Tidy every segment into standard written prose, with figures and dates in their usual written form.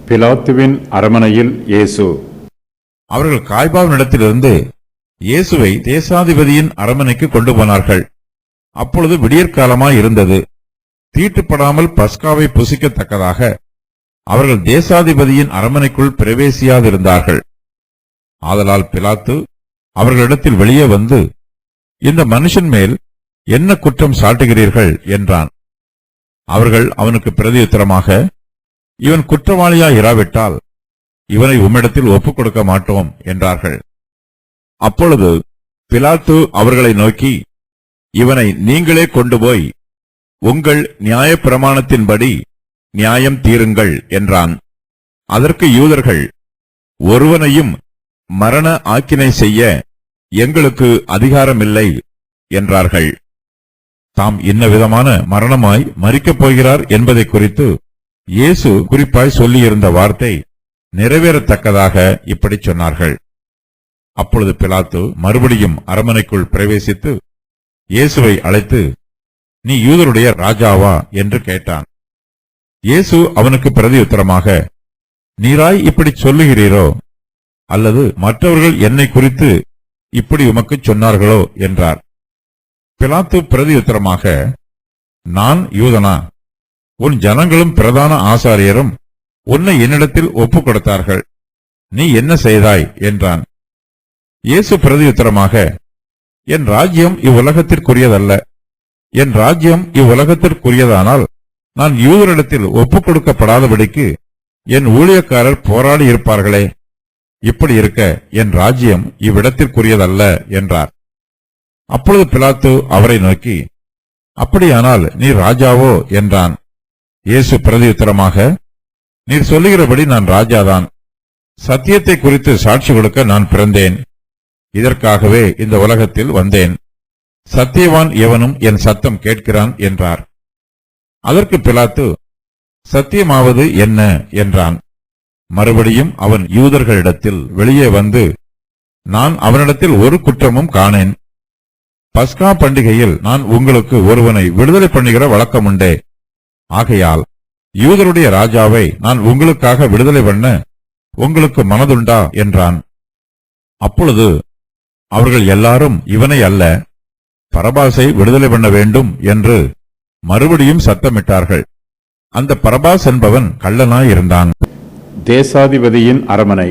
பிலாத்துவின் அரமனையில் இயேசு. அவர்கள் காய்பாவினிடத்திலிருந்து இயேசுவை தேசாதிபதியின் அரமனைக்கு கொண்டு போனார்கள். அப்பொழுது விடியற்காலமாய் இருந்தது. தீட்டுப்படாமல் பஸ்காவை புசிக்கத்தக்கதாக அவர்கள் தேசாதிபதியின் அரமனைக்குள் பிரவேசியாதிருந்தார்கள். ஆதலால் பிலாத்து அவர்களிடத்தில் வெளியே வந்து, இந்த மனுஷன் மேல் என்ன குற்றம் சாட்டுகிறீர்கள் என்றான். அவர்கள் அவனுக்கு பிரதியுத்தரமாக, இவன் குற்றவாளியாயிராவிட்டால் இவனை உம்மிடத்தில் ஒப்புக் கொடுக்க மாட்டோம் என்றார்கள். அப்பொழுது பிலாத்து அவர்களை நோக்கி, இவனை நீங்களே கொண்டு போய் உங்கள் நியாயப்பிரமாணத்தின்படி நியாயம் தீருங்கள் என்றான். அதற்கு யூதர்கள், ஒருவனையும் மரண ஆக்கினை செய்ய எங்களுக்கு அதிகாரமில்லை என்றார்கள். தாம் இன்னவிதமான மரணமாய் மரிக்கப் போகிறார் என்பதை குறித்து இயேசு குறிப்பாய் சொல்லியிருந்த வார்த்தை நிறைவேறத்தக்கதாக இப்படி சொன்னார்கள். அப்பொழுது பிலாத்து மறுபடியும் அரமனைக்குள் பிரவேசித்து இயேசுவை அழைத்து, நீ யூதருடைய ராஜாவா என்று கேட்டான். இயேசு அவனுக்கு பிரதியுத்தரமாக, நீராய் இப்படி சொல்லுகிறீரோ, அல்லது மற்றவர்கள் என்னை குறித்து இப்படி உமக்கு சொன்னார்களோ என்றார். பிலாத்து பிரதியுத்தரமாக, நான் யூதனா? உன் ஜனங்களும் பிரதான ஆசாரியரும் உன்னை என்னிடத்தில் ஒப்புக் கொடுத்தார்கள். நீ என்ன செய்தாய் என்றான். இயேசு பிரதியுத்தரமாக, என் ராஜ்யம் இவ்வுலகத்திற்குரியதல்ல. என் ராஜ்யம் இவ்வுலகத்திற்குரியதானால் நான் யூதரிடத்தில் ஒப்புக் கொடுக்கப்படாதபடிக்கு என் ஊழியக்காரர் போராடி இருப்பார்களே. இப்படி இருக்க என் ராஜ்யம் இவ்விடத்திற்குரியதல்ல என்றார். அப்பொழுது பிலாத்து அவரை நோக்கி, அப்படியானால் நீ ராஜாவோ என்றான். இயேசு பிரதியுத்தரமாக, நீர் சொல்லுகிறபடி நான் ராஜாதான். சத்தியத்தை குறித்து சாட்சி கொடுக்க நான் பிறந்தேன். இதற்காகவே இந்த உலகத்தில் வந்தேன். சத்தியவான் எவனும் என் சத்தம் கேட்கிறான் என்றார். அதற்கு பிலாத்து, சத்தியமாவது என்ன என்றான். மறுபடியும் அவன் யூதர்களிடத்தில் வெளியே வந்து, நான் அவனிடத்தில் ஒரு குற்றமும் காணேன். பஸ்கா பண்டிகையில் நான் உங்களுக்கு ஒருவனை விடுதலை பண்ணுகிற வழக்கமுண்டே. ஆகையால் யூதருடைய ராஜாவை நான் உங்களுக்காக விடுதலை பண்ண உங்களுக்கு மனதுண்டா என்றான். அப்பொழுது அவர்கள் எல்லாரும் இவனை அல்ல, பரபாசை விடுதலை பண்ண வேண்டும் என்று மறுபடியும் சத்தமிட்டார்கள். அந்த பரபாஸ் என்பவன் கள்ளனாயிருந்தான். தேசாதிபதியின் அரமனை.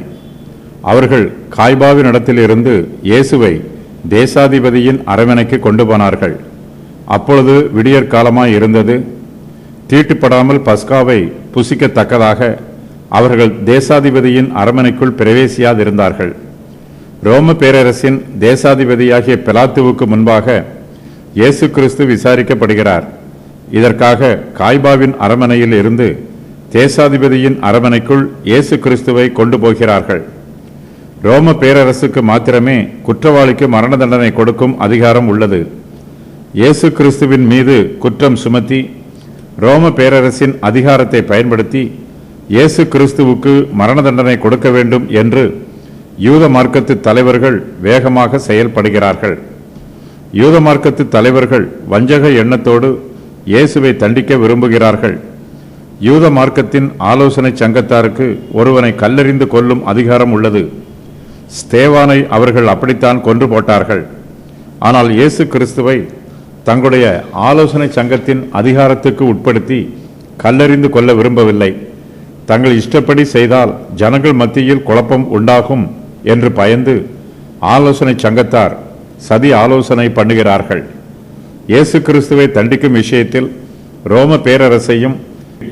அவர்கள் காய்பாவினிடத்திலிருந்து இயேசுவை தேசாதிபதியின் அரமனைக்கு கொண்டு போனார்கள். அப்பொழுது விடியற்காலமாய் இருந்தது. தீட்டுப்படாமல் பஸ்காவை புசிக்கத்தக்கதாக அவர்கள் தேசாதிபதியின் அரமனைக்குள் பிரவேசியாதிருந்தார்கள். ரோம பேரரசின் தேசாதிபதியாகிய பிலாத்துவுக்கு முன்பாக இயேசு கிறிஸ்து விசாரிக்கப்படுகிறார். இதற்காக காய்பாவின் அரமனையில் இருந்து தேசாதிபதியின் அரமனைக்குள் இயேசு கிறிஸ்துவை கொண்டு போகிறார்கள். ரோம பேரரசுக்கு மாத்திரமே குற்றவாளிக்கு மரண தண்டனை கொடுக்கும் அதிகாரம் உள்ளது. இயேசு கிறிஸ்துவின் மீது குற்றம் சுமத்தி ரோம பேரரசின் அதிகாரத்தை பயன்படுத்தி இயேசு கிறிஸ்துவுக்கு மரண தண்டனை கொடுக்க வேண்டும் என்று யூத மார்க்கத்து தலைவர்கள் வேகமாக செயல்படுகிறார்கள். யூத மார்க்கத்து தலைவர்கள் வஞ்சக எண்ணத்தோடு இயேசுவை தண்டிக்க விரும்புகிறார்கள். யூத மார்க்கத்தின் ஆலோசனை சங்கத்தாருக்கு ஒருவனை கல்லெறிந்து கொல்லும் அதிகாரம் உள்ளது. ஸ்தேவானை அவர்கள் அப்படித்தான் கொன்று போட்டார்கள். ஆனால் இயேசு கிறிஸ்துவை தங்களுடைய ஆலோசனை சங்கத்தின் அதிகாரத்துக்கு உட்படுத்தி கல்லெறிந்து கொள்ள விரும்பவில்லை. தங்கள் இஷ்டப்படி செய்தால் ஜனங்கள் மத்தியில் குழப்பம் உண்டாகும் என்று பயந்து ஆலோசனை சங்கத்தார் சதி ஆலோசனை பண்ணுகிறார்கள். இயேசு கிறிஸ்துவை தண்டிக்கும் விஷயத்தில் ரோம பேரரசையும்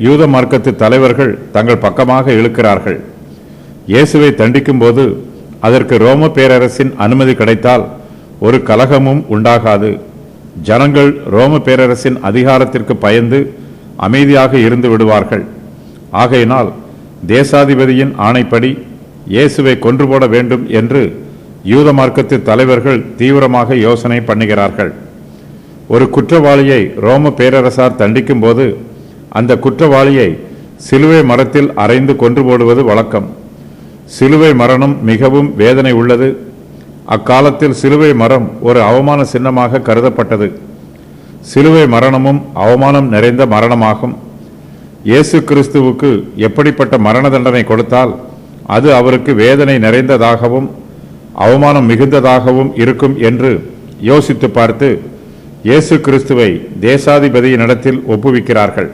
யூத மார்க்கத்து தலைவர்கள் தங்கள் பக்கமாக இழுக்கிறார்கள். இயேசுவை தண்டிக்கும் போது அதற்கு ரோம பேரரசின் அனுமதி கிடைத்தால் ஒரு கலகமும் உண்டாகாது. ஜனங்கள் ரோம பேரரசின் அதிகாரத்திற்கு பயந்து அமைதியாக இருந்து விடுவார்கள். ஆகையினால் தேசாதிபதியின் ஆணைப்படி இயேசுவை கொன்று போட வேண்டும் என்று யூத மார்க்கத்து தலைவர்கள் தீவிரமாக யோசனை பண்ணுகிறார்கள். ஒரு குற்றவாளியை ரோம பேரரசார் தண்டிக்கும் போது அந்த குற்றவாளியை சிலுவை மரத்தில் அறைந்து கொன்று போடுவது வழக்கம். சிலுவை மரணம் மிகவும் வேதனை உள்ளது. அக்காலத்தில் சிலுவை மரம் ஒரு அவமான சின்னமாக கருதப்பட்டது. சிலுவை மரணமும் அவமானம் நிறைந்த மரணமாகும். இயேசு கிறிஸ்துவுக்கு எப்படிப்பட்ட மரண தண்டனை கொடுத்தால் அது அவருக்கு வேதனை நிறைந்ததாகவும் அவமானம் மிகுந்ததாகவும் இருக்கும் என்று யோசித்து பார்த்து இயேசு கிறிஸ்துவை தேசாதிபதியினிடத்தில் ஒப்புவிக்கிறார்கள்.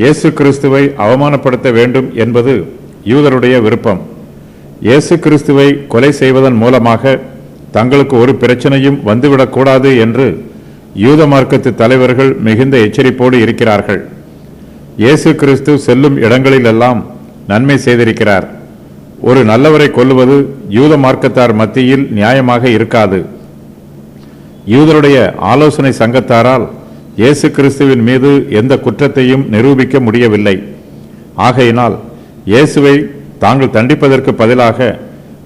இயேசு கிறிஸ்துவை அவமானப்படுத்த வேண்டும் என்பது யூதருடைய விருப்பம். இயேசு கிறிஸ்துவை கொலை செய்வதன் மூலமாக தங்களுக்கு ஒரு பிரச்சனையும் வந்துவிடக்கூடாது என்று யூத மார்க்கத்து தலைவர்கள் மிகுந்த எச்சரிப்போடு இருக்கிறார்கள். இயேசு கிறிஸ்து செல்லும் இடங்களிலெல்லாம் நன்மை செய்திருக்கிறார். ஒரு நல்லவரை கொல்லுவது யூத மார்க்கத்தார் மத்தியில் நியாயமாக இருக்காது. யூதருடைய ஆலோசனை சங்கத்தாரால் இயேசு கிறிஸ்துவின் மீது எந்த குற்றத்தையும் நிரூபிக்க முடியவில்லை. ஆகையினால் இயேசுவை தாங்கள் தண்டிப்பதற்கு பதிலாக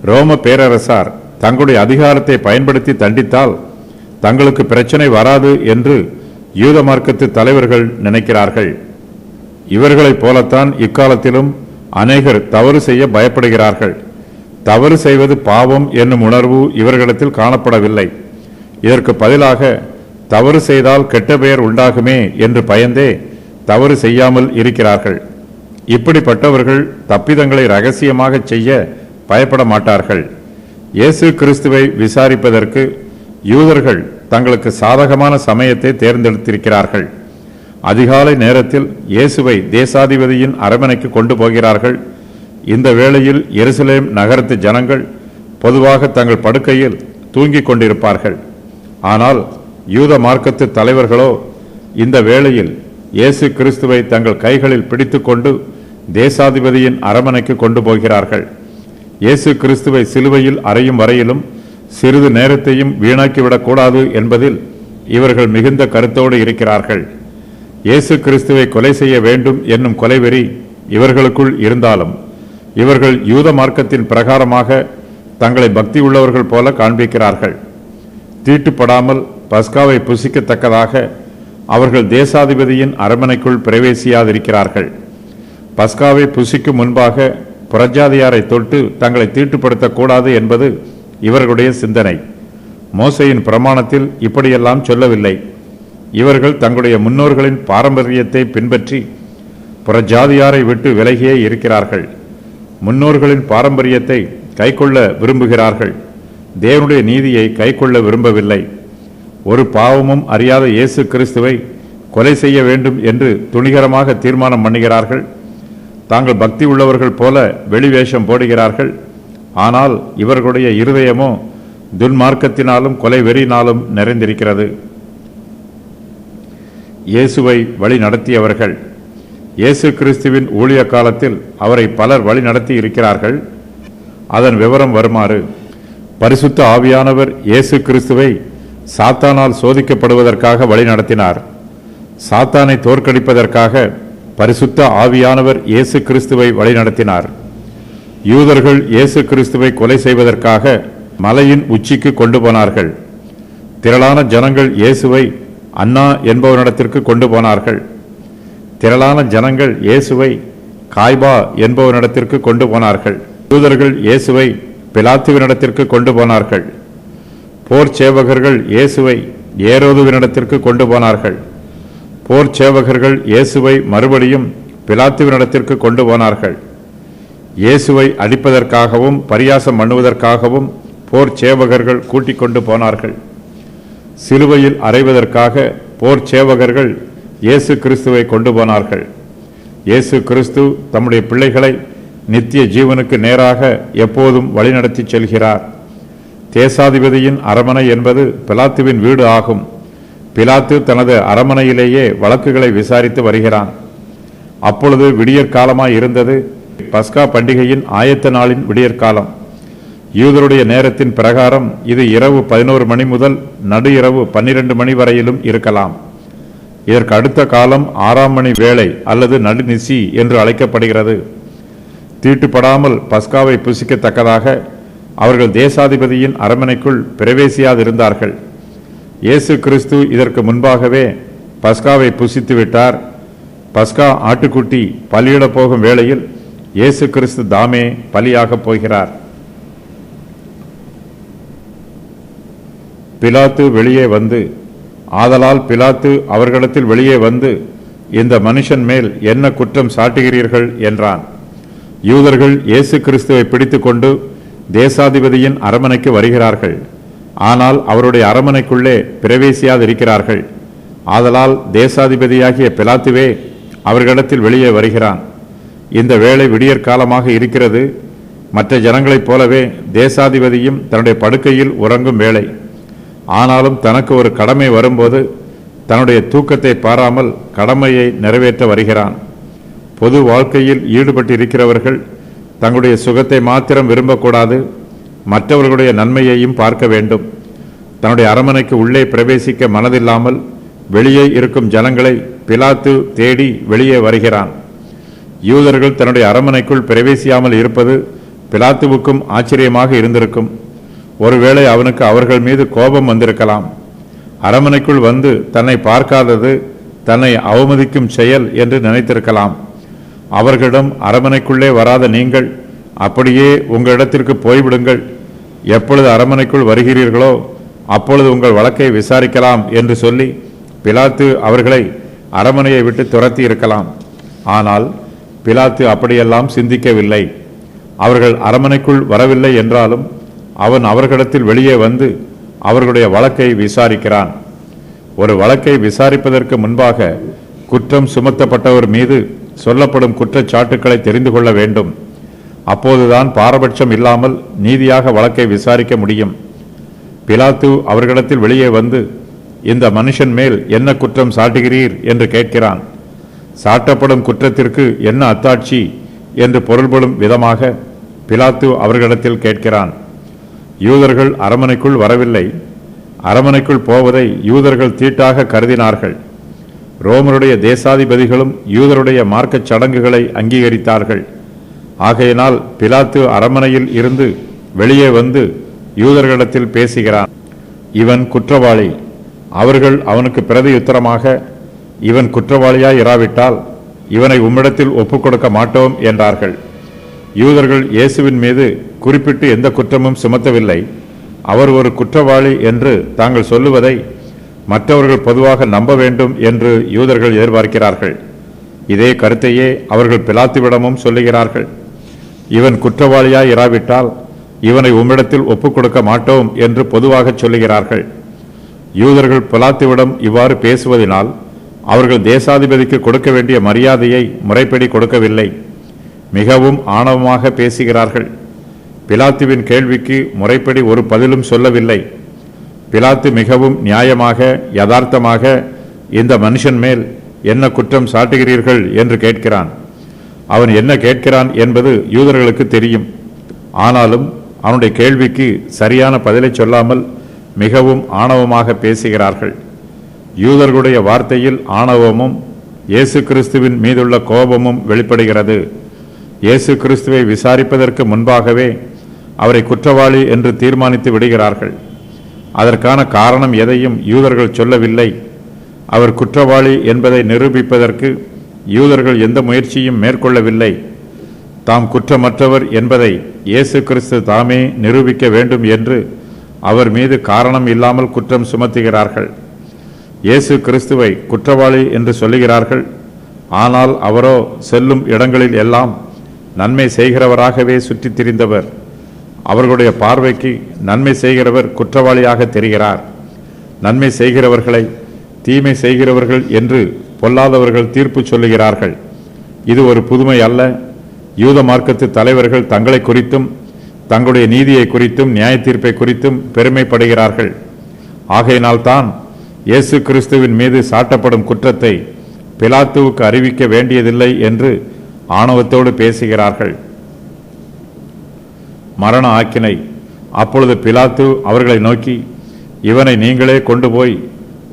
ரோம பேரரசார் தங்களுடைய அதிகாரத்தை பயன்படுத்தி தண்டித்தால் தங்களுக்கு பிரச்சனை வராது என்று யூத மார்க்கத்து தலைவர்கள் நினைக்கிறார்கள். இவர்களைப் போலத்தான் இக்காலத்திலும் அநேகர் தவறு செய்ய பயப்படுகிறார்கள். தவறு செய்வது பாவம் என்னும் உணர்வு இவர்களிடத்தில் காணப்படவில்லை. இதற்கு பதிலாக தவறு செய்தால் கெட்ட பெயர் உண்டாகுமே என்று பயந்தே தவறு செய்யாமல் இருக்கிறார்கள். இப்படிப்பட்டவர்கள் தப்பிதங்களை ரகசியமாக செய்ய பயப்பட மாட்டார்கள். இயேசு கிறிஸ்துவை விசாரிப்பதற்கு யூதர்கள் தங்களுக்கு சாதகமான சமயத்தை தேர்ந்தெடுத்திருக்கிறார்கள். அதிகாலை நேரத்தில் இயேசுவை தேசாதிபதியின் அரண்மனைக்கு கொண்டு போகிறார்கள். இந்த வேளையில் எருசலேம் நகரத்து ஜனங்கள் பொதுவாக தங்கள் படுக்கையில் தூங்கிக் கொண்டிருப்பார்கள். ஆனால் யூத மார்க்கத்து தலைவர்களோ இந்த வேளையில் இயேசு கிறிஸ்துவை தங்கள் கைகளில் பிடித்துக்கொண்டு தேசாதிபதியின் அரண்மனைக்கு கொண்டு போகிறார்கள். இயேசு கிறிஸ்துவை சிலுவையில் அறையும் வரையிலும் சிறிது நேரத்தையும் வீணாக்கிவிடக்கூடாது என்பதில் இவர்கள் மிகுந்த கருத்தோடு இருக்கிறார்கள். இயேசு கிறிஸ்துவை கொலை செய்ய வேண்டும் என்னும் கொலைவெறி இவர்களுக்குள் இருந்தாலும் இவர்கள் யூத மார்க்கத்தின் பிரகாரமாக தங்களை பக்தி உள்ளவர்கள் போல காண்பிக்கிறார்கள். தீட்டுப்படாமல் பஸ்காவை புசிக்கத்தக்கதாக அவர்கள் தேசாதிபதியின் அரண்மனைக்குள் பிரவேசியாதிருக்கிறார்கள். பஸ்காவை புசிக்கும் முன்பாக புறஜாதியாரை தொட்டு தங்களை தீட்டுப்படுத்தக்கூடாது என்பது இவர்களுடைய சிந்தனை. மோசையின் பிரமாணத்தில் இப்படியெல்லாம் சொல்லவில்லை. இவர்கள் தங்களுடைய முன்னோர்களின் பாரம்பரியத்தை பின்பற்றி புறஜாதியாரை விட்டு விலகியே இருக்கிறார்கள். முன்னோர்களின் பாரம்பரியத்தை கைக்கொள்ள விரும்புகிறார்கள். தேவனுடைய நீதியை கைக்கொள்ள விரும்பவில்லை. ஒரு பாவமும் அறியாத இயேசு கிறிஸ்துவை கொலை செய்ய வேண்டும் என்று துணிகரமாக தீர்மானம் பண்ணுகிறார்கள். தாங்கள் பக்தி உள்ளவர்கள் போல வெளிவேஷம் போடுகிறார்கள். ஆனால் இவர்களுடைய இருதயமோ துன்மார்க்கத்தினாலும் கொலை வெறியினாலும் நிறைந்திருக்கிறது. இயேசுவை வழி நடத்தியவர்கள். இயேசு கிறிஸ்துவின் ஊழிய காலத்தில் அவரை பலர் வழி நடத்தி இருக்கிறார்கள். அதன் விவரம் வருமாறு: பரிசுத்த ஆவியானவர் இயேசு கிறிஸ்துவை சாத்தானால் சோதிக்கப்படுவதற்காக வழி நடத்தினார். சாத்தானை தோற்கடிப்பதற்காக பரிசுத்த ஆவியானவர் இயேசு கிறிஸ்துவை வழி நடத்தினார். யூதர்கள் இயேசு கிறிஸ்துவை கொலை செய்வதற்காக மலையின் உச்சிக்கு கொண்டு போனார்கள். திரளான ஜனங்கள் இயேசுவை அன்னா என்பவனிடத்திற்கு கொண்டு போனார்கள். திரளான ஜனங்கள் இயேசுவை காய்பா என்பவனிடத்திற்கு கொண்டு போனார்கள். யூதர்கள் இயேசுவை பிலாத்துவினிடத்திற்கு கொண்டு போனார்கள். போர் சேவகர்கள் இயேசுவை ஏரோதுவினிடத்திற்கு கொண்டு போனார்கள். போர் சேவகர்கள் இயேசுவை மறுபடியும் பிலாத்துவினிடத்திற்கு கொண்டு போனார்கள். இயேசுவை அடிப்பதற்காகவும் பரியாசம் பண்ணுவதற்காகவும் போர் சேவகர்கள் கூட்டிக் கொண்டு போனார்கள். சிலுவையில் அறைவதற்காக போர் சேவகர்கள் இயேசு கிறிஸ்துவை கொண்டு போனார்கள். இயேசு கிறிஸ்து தம்முடைய பிள்ளைகளை நித்திய ஜீவனுக்கு நேராக எப்போதும் வழிநடத்தி செல்கிறார். தேசாதிபதியின் அரண்மனை என்பது பிலாத்துவின் வீடு ஆகும். பிலாத்து தனது அரண்மனையிலேயே வழக்குகளை விசாரித்து வருகிறான். அப்பொழுது விடியற்காலமாய் இருந்தது. பஸ்கா பண்டிகையின் ஆயத்த நாளின் விடியற்காலம். யூதருடைய நேரத்தின் பிரகாரம் இது இரவு 11 மணி முதல் நடு இரவு 12 மணி வரையிலும் இருக்கலாம். இதற்கு அடுத்த காலம் 6ஆம் மணி வேளை அல்லது நடுநிசி என்று அழைக்கப்படுகிறது. தீட்டுப்படாமல் பஸ்காவை புசிக்கத்தக்கதாக அவர்கள் தேசாதிபதியின் அரண்மனைக்குள் பிரவேசியாதிருந்தார்கள். இயேசு கிறிஸ்து இதற்கு முன்பாகவே பஸ்காவை புசித்து விட்டார். பஸ்கா ஆட்டுக்குட்டி பலியிட போகும் வேளையில் இயேசு கிறிஸ்து தாமே பலியாக போகிறார். பிலாத்து வெளியே வந்து, ஆதலால் பிலாத்து அவர்களிடத்தில் வெளியே வந்து இந்த மனுஷன் மேல் என்ன குற்றம் சாட்டுகிறீர்கள் என்றான். யூதர்கள் இயேசு கிறிஸ்துவை பிடித்துக்கொண்டு தேசாதிபதியின் அரமனைக்கு வருகிறார்கள். ஆனால் அவருடைய அரமனைக்குள்ளே பிரவேசியாதிருக்கிறார்கள். ஆதலால் தேசாதிபதியாகிய பிலாத்துவே அவர்களிடத்தில் வெளியே வருகிறான். இந்த வேளை விடியற்காலமாக இருக்கிறது. மற்ற ஜனங்களைப் போலவே தேசாதிபதியும் தன்னுடைய படுக்கையில் உறங்கும் வேளை. ஆனாலும் தனக்கு ஒரு கடமை வரும்போது தன்னுடைய தூக்கத்தை பாராமல் கடமையை நிறைவேற்ற வருகிறான். பொது வாழ்க்கையில் ஈடுபட்டிருக்கிறவர்கள் தங்களுடைய சுகத்தை மாத்திரம் விரும்பக்கூடாது, மற்றவர்களுடைய நன்மையையும் பார்க்க வேண்டும். தன்னுடைய அரமனைக்கு உள்ளே பிரவேசிக்க மனதில்லாமல் வெளியே இருக்கும் ஜனங்களை பிலாத்து தேடி வெளியே வருகிறான். யூதர்கள் தன்னுடைய அரமனைக்குள் பிரவேசியாமல் இருப்பது பிலாத்துவுக்கும் ஆச்சரியமாக இருந்திருக்கும். ஒருவேளை அவனுக்கு அவர்கள் மீது கோபம் வந்திருக்கலாம். அரமனைக்குள் வந்து தன்னை பார்க்காதது தன்னை அவமதிக்கும் செயல் என்று நினைத்திருக்கலாம். அவர்களிடம் அரமனைக்குள்ளே வராத நீங்கள் அப்படியே உங்களிடத்திற்கு போய்விடுங்கள், எப்பொழுது அரமனைக்குள் வருகிறீர்களோ அப்பொழுது உங்கள் வழக்கை விசாரிக்கலாம் என்று சொல்லி பிலாத்து அவர்களை அரமனையை விட்டு துரத்தி இருக்கலாம். ஆனால் பிலாத்து அப்படியெல்லாம் சிந்திக்கவில்லை. அவர்கள் அரமனைக்குள் வரவில்லை என்றாலும் அவன் அவர்களிடத்தில் வெளியே வந்து அவர்களுடைய வழக்கை விசாரிக்கிறான். ஒரு வழக்கை விசாரிப்பதற்கு முன்பாக குற்றம் சுமத்தப்பட்டவர் மீது சொல்லப்படும் குற்றச்சாட்டுக்களை தெரிந்து கொள்ள வேண்டும். அப்போதுதான் பாரபட்சம் இல்லாமல் நீதியாக வழக்கை விசாரிக்க முடியும். பிலாத்து அவர்களிடத்தில் வெளியே வந்து, இந்த மனுஷன் மேல் என்ன குற்றம் சாட்டுகிறீர் என்று கேட்கிறான். சாட்டப்படும் குற்றத்திற்கு என்ன அத்தாட்சி என்று பொருள்படும் விதமாக பிலாத்து அவர்களிடத்தில் கேட்கிறான். யூதர்கள் அரமனைக்குள் வரவில்லை. அரமனைக்குள் போவதை யூதர்கள் தீட்டாக கருதினார்கள். ரோமருடைய தேசாதிபதிகளும் யூதருடைய மார்க்கச் சடங்குகளை அங்கீகரித்தார்கள். ஆகையினால் பிலாத்து அரமனையில் இருந்து வெளியே வந்து யூதர்களிடத்தில் பேசுகிறான். இவன் குற்றவாளி. அவர்கள் அவனுக்கு பிரதியுத்தரமாக, இவன் குற்றவாளியாய் இராவிட்டால் இவனை உம்மிடத்தில் ஒப்புக்கொடுக்க மாட்டோம் என்றார்கள். யூதர்கள் இயேசுவின் மீது குறிப்பிட்டு எந்த குற்றமும் சுமத்தவில்லை. அவர் ஒரு குற்றவாளி என்று தாங்கள் சொல்லுவதை மற்றவர்கள் பொதுவாக நம்ப வேண்டும் என்று யூதர்கள் எதிர்பார்க்கிறார்கள். இதே கருத்தையே அவர்கள் பிலாத்துவிடமும் சொல்லுகிறார்கள். இவன் குற்றவாளியாய் இராவிட்டால் இவனை உம்மிடத்தில் ஒப்புக்கொடுக்க மாட்டோம் என்று பொதுவாக சொல்லுகிறார்கள். யூதர்கள் பிலாத்துவிடம் இவ்வாறு பேசுவதனால் அவர்கள் தேசாதிபதிக்கு கொடுக்க வேண்டிய மரியாதையை முறைப்படி கொடுக்கவில்லை. மிகவும் ஆணவமாக பேசுகிறார்கள். பிலாத்துவின் கேள்விக்கு முறைப்படி ஒரு பதிலும் சொல்லவில்லை. பிலாத்து மிகவும் நியாயமாக யதார்த்தமாக, இந்த மனுஷன் மேல் என்ன குற்றம் சாட்டுகிறீர்கள் என்று கேட்கிறான். அவன் என்ன கேட்கிறான் என்பது யூதர்களுக்கு தெரியும். ஆனாலும் அவனுடைய கேள்விக்கு சரியான பதிலை சொல்லாமல் மிகவும் ஆணவமாக பேசுகிறார்கள். யூதர்களுடைய வார்த்தையில் ஆணவமும் இயேசு கிறிஸ்துவின் மீதுள்ள கோபமும் வெளிப்படுகிறது. இயேசு கிறிஸ்துவை விசாரிப்பதற்கு முன்பாகவே அவரை குற்றவாளி என்று தீர்மானித்து விடுகிறார்கள். அதற்கான காரணம் எதையும் யூதர்கள் சொல்லவில்லை. அவர் குற்றவாளி என்பதை நிரூபிப்பதற்கு யூதர்கள் எந்த முயற்சியும் மேற்கொள்ளவில்லை. தாம் குற்றமற்றவர் என்பதை இயேசு கிறிஸ்து தாமே நிரூபிக்க வேண்டும் என்று அவர் மீது காரணம் இல்லாமல் குற்றம் சுமத்துகிறார்கள். இயேசு கிறிஸ்துவை குற்றவாளி என்று சொல்லுகிறார்கள். ஆனால் அவரோ செல்லும் இடங்களில் எல்லாம் நன்மை செய்கிறவராகவே சுற்றித் திரிந்தவர். அவர்களுடைய பார்வைக்கு நன்மை செய்கிறவர் குற்றவாளியாக தெரிகிறார். நன்மை செய்கிறவர்களை தீமை செய்கிறவர்கள் என்று பொல்லாதவர்கள் தீர்ப்பு சொல்லுகிறார்கள். இது ஒரு புதுமை அல்ல. யூத மார்க்கத்து தலைவர்கள் தங்களை குறித்தும் தங்களுடைய நீதியை குறித்தும் நியாய தீர்ப்பை குறித்தும் பெருமைப்படுகிறார்கள். ஆகையினால்தான் இயேசு கிறிஸ்துவின் மீது சாட்டப்படும் குற்றத்தை பிலாத்துவுக்கு அறிவிக்க வேண்டியதில்லை என்று ஆணவத்தோடு பேசுகிறார்கள். மரண ஆக்கினை. அப்பொழுது பிலாத்து அவர்களை நோக்கி, இவனை நீங்களே கொண்டு போய்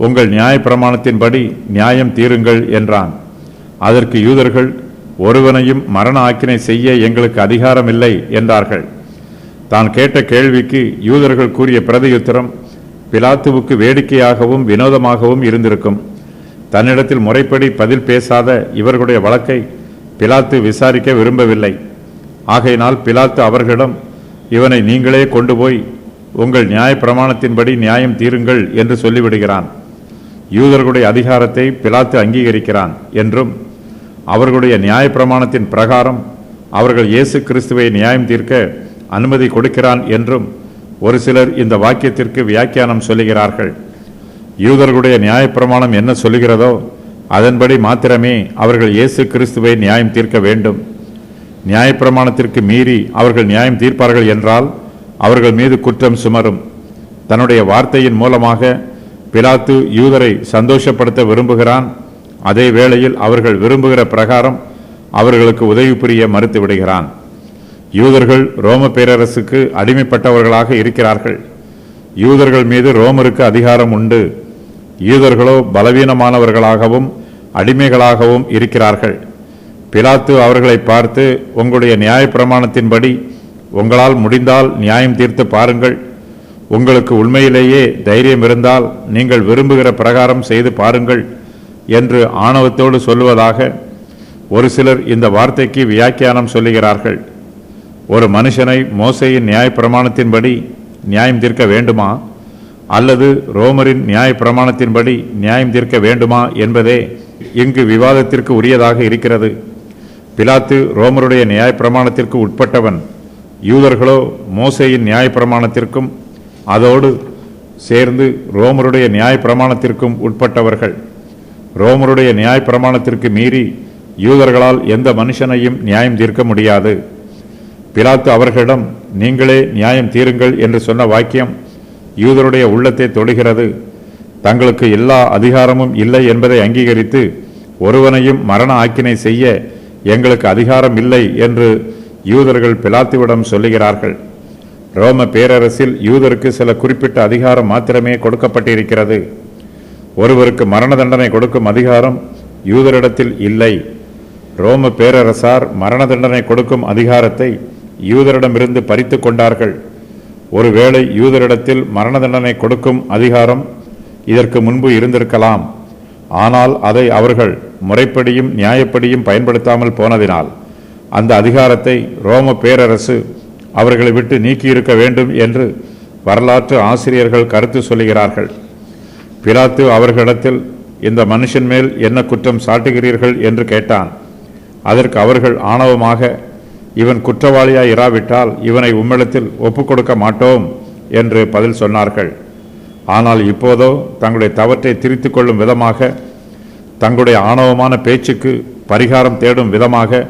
உங்கள் நியாய பிரமாணத்தின்படி நியாயம் தீருங்கள் என்றான். அதற்கு யூதர்கள், ஒருவனையும் மரண ஆக்கினை செய்ய எங்களுக்கு அதிகாரம் இல்லை என்றார்கள். தான் கேட்ட கேள்விக்கு யூதர்கள் கூறிய பிரதியுத்தரம் பிலாத்துவுக்கு வேடிக்கையாகவும் வினோதமாகவும் இருந்திருக்கும். தன்னிடத்தில் முறைப்படி பதில் பேசாத இவர்களுடைய வழக்கை பிலாத்து விசாரிக்க விரும்பவில்லை. ஆகையினால் பிலாத்து அவர்களிடம், இவனை நீங்களே கொண்டு போய் உங்கள் நியாய பிரமாணத்தின்படி நியாயம் தீருங்கள் என்று சொல்லிவிடுகிறான். யூதர்களுடைய அதிகாரத்தை பிலாத்து அங்கீகரிக்கிறான் என்றும் அவர்களுடைய நியாயப்பிரமாணத்தின் பிரகாரம் அவர்கள் இயேசு கிறிஸ்துவை நியாயம் தீர்க்க அனுமதி கொடுக்கிறான் என்றும் ஒரு சிலர் இந்த வாக்கியத்திற்கு வியாக்கியானம் சொல்லுகிறார்கள். யூதர்களுடைய நியாயப்பிரமாணம் என்ன சொல்லுகிறதோ அதன்படி மாத்திரமே அவர்கள் இயேசு கிறிஸ்துவை நியாயம் தீர்க்க வேண்டும். நியாயப்பிரமாணத்திற்கு மீறி அவர்கள் நியாயம் தீர்ப்பார்கள் என்றால் அவர்கள் மீது குற்றம் சுமரும். தன்னுடைய வார்த்தையின் மூலமாக பிலாத்து யூதரை சந்தோஷப்படுத்த விரும்புகிறான். அதே வேளையில் அவர்கள் விரும்புகிற பிரகாரம் அவர்களுக்கு உதவி புரிய மறுத்து விடுகிறான். யூதர்கள் ரோம பேரரசுக்கு அடிமைப்பட்டவர்களாக இருக்கிறார்கள். யூதர்கள் மீது ரோமருக்கு அதிகாரம் உண்டு. யூதர்களோ பலவீனமானவர்களாகவும் அடிமைகளாகவும் இருக்கிறார்கள். பிலாத்து அவர்களை பார்த்து, உங்களுடைய நியாயப்பிரமாணத்தின்படி உங்களால் முடிந்தால் நியாயம் தீர்த்து பாருங்கள். உங்களுக்கு உண்மையிலேயே தைரியம் இருந்தால் நீங்கள் விரும்புகிற பிரகாரம் செய்து பாருங்கள் என்று ஆணவத்தோடு சொல்லுவதாக ஒரு சிலர் இந்த வார்த்தைக்கு வியாக்கியானம் சொல்லுகிறார்கள். ஒரு மனுஷனை மோசேயின் நியாயப்பிரமாணத்தின்படி நியாயம் தீர்க்க வேண்டுமா அல்லது ரோமரின் நியாயப்பிரமாணத்தின்படி நியாயம் தீர்க்க வேண்டுமா என்பதே இங்கு விவாதத்திற்கு உரியதாக இருக்கிறது. பிலாத்து ரோமருடைய நியாயப்பிரமாணத்திற்கு உட்பட்டவன். யூதர்களோ மோசேயின் நியாயப்பிரமாணத்திற்கும் அதோடு சேர்ந்து ரோமருடைய நியாயப்பிரமாணத்திற்கும் உட்பட்டவர்கள். ரோமருடைய நியாயப்பிரமாணத்திற்கு மீறி யூதர்களால் எந்த மனுஷனையும் நியாயம் தீர்க்க முடியாது. பிலாத்து அவர்களிடம் நீங்களே நியாயம் தீருங்கள் என்று சொன்ன வாக்கியம் யூதருடைய உள்ளத்தை தொடுகிறது. தங்களுக்கு எல்லா அதிகாரமும் இல்லை என்பதை அங்கீகரித்து ஒருவனையும் மரண ஆக்கினை செய்ய எங்களுக்கு அதிகாரம் இல்லை என்று யூதர்கள் பிலாத்துவிடம் சொல்லுகிறார்கள். ரோம பேரரசில் யூதருக்கு சில குறிப்பிட்ட அதிகாரம் மாத்திரமே கொடுக்கப்பட்டிருக்கிறது. ஒருவருக்கு மரண தண்டனை கொடுக்கும் அதிகாரம் யூதரிடத்தில் இல்லை. ரோம பேரரசார் மரண தண்டனை கொடுக்கும் அதிகாரத்தை யூதரிடமிருந்து பறித்து கொண்டார்கள். ஒருவேளை யூதரிடத்தில் மரண தண்டனை கொடுக்கும் அதிகாரம் இதற்கு முன்பு இருந்திருக்கலாம். ஆனால் அதை அவர்கள் முறைப்படியும் நியாயப்படியும் பயன்படுத்தாமல் போனதினால் அந்த அதிகாரத்தை ரோம பேரரசு அவர்களை விட்டு நீக்கியிருக்க வேண்டும் என்று வரலாற்று ஆசிரியர்கள் கருத்து சொல்லுகிறார்கள். பிலாத்து அவர்களிடத்தில் இந்த மனுஷன் மேல் என்ன குற்றம் சாட்டுகிறீர்கள் என்று கேட்டான். அதற்கு அவர்கள் ஆணவமாக, இவன் குற்றவாளியாய் இராவிட்டால் இவனை உம்மிடத்தில் ஒப்புக்கொடுக்க மாட்டோம் என்று பதில் சொன்னார்கள். ஆனால் இப்போதோ தங்களுடைய தவற்றை திருத்திக் கொள்ளும் விதமாக, தங்களுடைய ஆணவமான பேச்சுக்கு பரிகாரம் தேடும் விதமாக,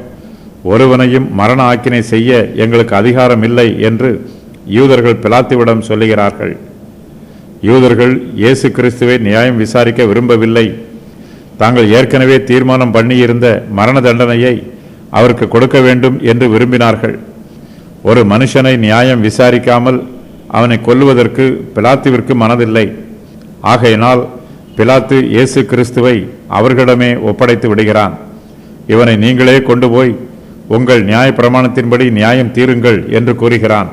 ஒருவனையும் மரண ஆக்கினை செய்ய எங்களுக்கு அதிகாரம் இல்லை என்று யூதர்கள் பிலாத்துவிடம் சொல்லுகிறார்கள். யூதர்கள் இயேசு கிறிஸ்துவை நியாயம் விசாரிக்க விரும்பவில்லை. தாங்கள் ஏற்கனவே தீர்மானம் பண்ணியிருந்த மரண தண்டனையை அவருக்கு கொடுக்க வேண்டும் என்று விரும்பினார்கள். ஒரு மனுஷனை நியாயம் விசாரிக்காமல் அவனை கொல்லுவதற்கு பிலாத்துவிற்கு மனதில்லை. ஆகையினால் பிலாத்து இயேசு கிறிஸ்துவை அவர்களிடமே ஒப்படைத்து விடுகிறான். இவனை நீங்களே கொண்டு போய் உங்கள் நியாய பிரமாணத்தின்படி நியாயம் தீருங்கள் என்று கூறுகிறான்.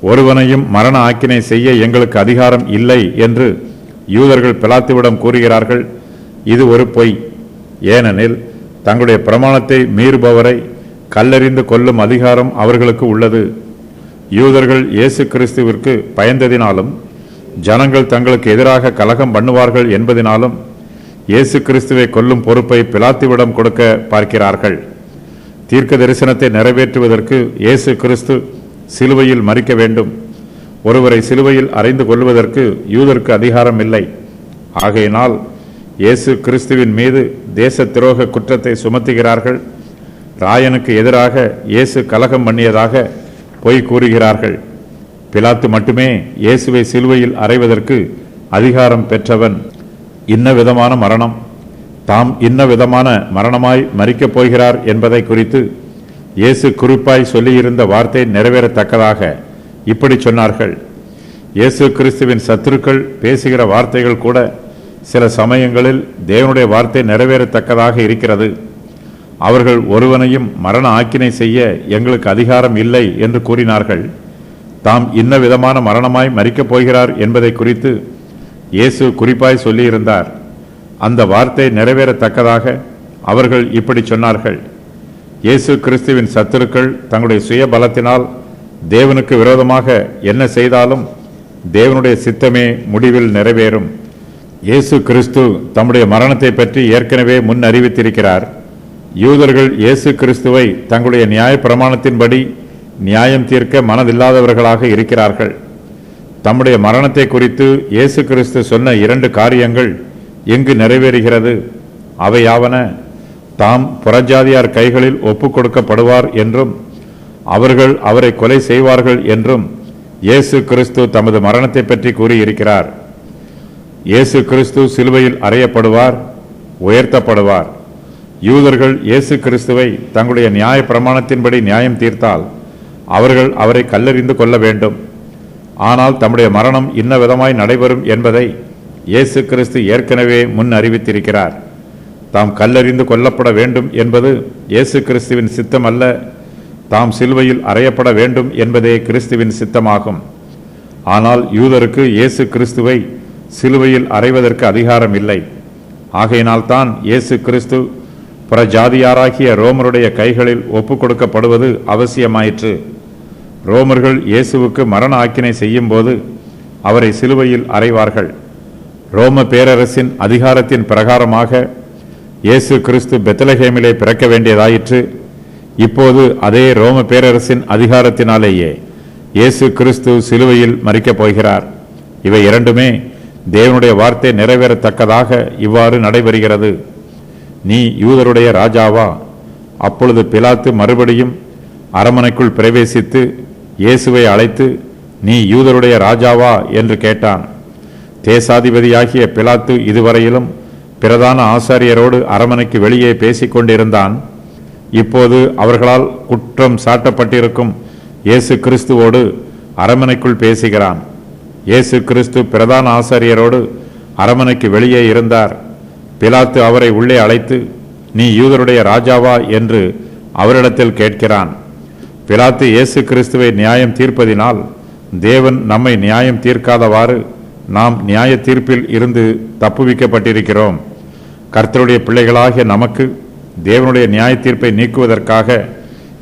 ஒருவனையும் மரண ஆக்கினை செய்ய எங்களுக்கு அதிகாரம் இல்லை என்று யூதர்கள் பிலாத்துவிடம் கூறுகிறார்கள். இது ஒரு பொய். ஏனெனில் தங்களுடைய பிரமாணத்தை மீறுபவரை கல்லெறிந்து கொல்லும் அதிகாரம் அவர்களுக்கு உள்ளது. யூதர்கள் இயேசு கிறிஸ்துவிற்கு பயந்ததினாலும் ஜனங்கள் தங்களுக்கு எதிராக கலகம் பண்ணுவார்கள் என்பதினாலும் இயேசு கிறிஸ்துவை கொல்லும் பொறுப்பை பிலாத்துவிடம் கொடுக்க பார்க்கிறார்கள். தீர்க்க தரிசனத்தை நிறைவேற்றுவதற்கு இயேசு கிறிஸ்து சிலுவையில் மரிக்க வேண்டும். ஒருவரை சிலுவையில் அறைந்து கொள்வதற்கு யூதருக்கு அதிகாரம் இல்லை. ஆகையினால் இயேசு கிறிஸ்துவின் மீது தேச துரோக குற்றத்தை சுமத்துகிறார்கள். ராயனுக்கு எதிராக இயேசு கலகம் பண்ணியதாக பொய் கூறுகிறார்கள். பிலாத்து மட்டுமே இயேசுவை சிலுவையில் அறைவதற்கு அதிகாரம் பெற்றவன். இன்ன விதமான மரணம், தாம் இன்ன விதமான மரணமாய் மரிக்கப் போகிறார் என்பதை குறித்து இயேசு குறிப்பாய் சொல்லியிருந்த வார்த்தை நிறைவேறத்தக்கதாக இப்படி சொன்னார்கள். இயேசு கிறிஸ்துவின் சத்துருக்கள் பேசுகிற வார்த்தைகள் கூட சில சமயங்களில் தேவனுடைய வார்த்தை நிறைவேறத்தக்கதாக இருக்கிறது. அவர்கள் ஒருவனையும் மரண ஆக்கினை செய்ய எங்களுக்கு அதிகாரம் இல்லை என்று கூறினார்கள். தாம் இன்ன விதமான மரணமாய் மரிக்கப் போகிறார் என்பதை குறித்து இயேசு குறிப்பாய் சொல்லியிருந்தார். அந்த வார்த்தை நிறைவேறத்தக்கதாக அவர்கள் இப்படி சொன்னார்கள். இயேசு கிறிஸ்துவின் சத்துருக்கள் தங்களுடைய சுய பலத்தினால் தேவனுக்கு விரோதமாக என்ன செய்தாலும் தேவனுடைய சித்தமே முடிவில் நிறைவேறும். இயேசு கிறிஸ்து தம்முடைய மரணத்தை பற்றி ஏற்கனவே முன் அறிவித்திருக்கிறார். யூதர்கள் இயேசு கிறிஸ்துவை தங்களுடைய நியாய பிரமாணத்தின்படி நியாயம் தீர்க்க மனதில்லாதவர்களாக இருக்கிறார்கள். தம்முடைய மரணத்தை குறித்து இயேசு கிறிஸ்து சொன்ன 2 காரியங்கள் எங்கு நிறைவேறுகிறது? அவையாவன, தாம் புறஜாதியார் கைகளில் ஒப்புக் கொடுக்கப்படுவார் என்றும் அவர்கள் அவரை கொலை செய்வார்கள் என்றும் இயேசு கிறிஸ்து தமது மரணத்தை பற்றி கூறியிருக்கிறார். இயேசு கிறிஸ்து சிலுவையில் அறையப்படுவார், உயர்த்தப்படுவார். யூதர்கள் இயேசு கிறிஸ்துவை தங்களுடைய நியாய பிரமாணத்தின்படி நியாயம் தீர்த்தால் அவர்கள் அவரை கல்லெறிந்து கொள்ள வேண்டும். ஆனால் தம்முடைய மரணம் இன்ன விதமாய் நடைபெறும் என்பதை இயேசு கிறிஸ்து ஏற்கனவே முன் அறிவித்திருக்கிறார். தாம் கல்லெறிந்து கொல்லப்பட வேண்டும் என்பது இயேசு கிறிஸ்துவின் சித்தம் அல்ல, தாம் சிலுவையில் அறையப்பட வேண்டும் என்பதே கிறிஸ்துவின் சித்தமாகும். ஆனால் யூதருக்கு இயேசு கிறிஸ்துவை சிலுவையில் அறைவதற்கு அதிகாரம் இல்லை. ஆகையினால்தான் இயேசு கிறிஸ்து புறஜாதியாராகிய ரோமருடைய கைகளில் ஒப்புக் கொடுக்கப்படுவது அவசியமாயிற்று. ரோமர்கள் இயேசுவுக்கு மரண ஆக்கினை செய்யும் போது அவரை சிலுவையில் அறைவார்கள். ரோம பேரரசின் அதிகாரத்தின் பிரகாரமாக இயேசு கிறிஸ்து பெத்லகேமிலே பிறக்க வேண்டியதாயிற்று. இப்போது அதே ரோம பேரரசின் அதிகாரத்தினாலேயே இயேசு கிறிஸ்து சிலுவையில் மரிக்கப் போகிறார். இவை இரண்டுமே தேவனுடைய வார்த்தை நிறைவேறத்தக்கதாக இவ்வாறு நடைபெறுகிறது. நீ யூதருடைய ராஜாவா? அப்பொழுது பிலாத்து மறுபடியும் அரமனைக்குள் பிரவேசித்து இயேசுவை அழைத்து, நீ யூதருடைய ராஜாவா என்று கேட்டான். தேசாதிபதியாகிய பிலாத்து இதுவரையிலும் பிரதான ஆசாரியரோடு அரமனைக்கு வெளியே பேசிக் கொண்டிருந்தான். இப்போது அவர்களால் குற்றம் சாட்டப்பட்டிருக்கும் இயேசு கிறிஸ்துவோடு அரமனைக்குள் பேசுகிறான். இயேசு கிறிஸ்து பிரதான ஆசாரியரோடு அரமனைக்கு வெளியே இருந்தார். பிலாத்து அவரை உள்ளே அழைத்து, நீ யூதருடைய ராஜாவா என்று அவரிடத்தில் கேட்கிறான். பிலாத்து இயேசு கிறிஸ்துவை நியாயம் தீர்ப்பதினால் தேவன் நம்மை நியாயம் தீர்க்காதவாறு நாம் நியாய தீர்ப்பில் இருந்து தப்புவிக்கப்பட்டிருக்கிறோம். கர்த்தருடைய பிள்ளைகளாகிய நமக்கு தேவனுடைய நியாய தீர்ப்பை நீக்குவதற்காக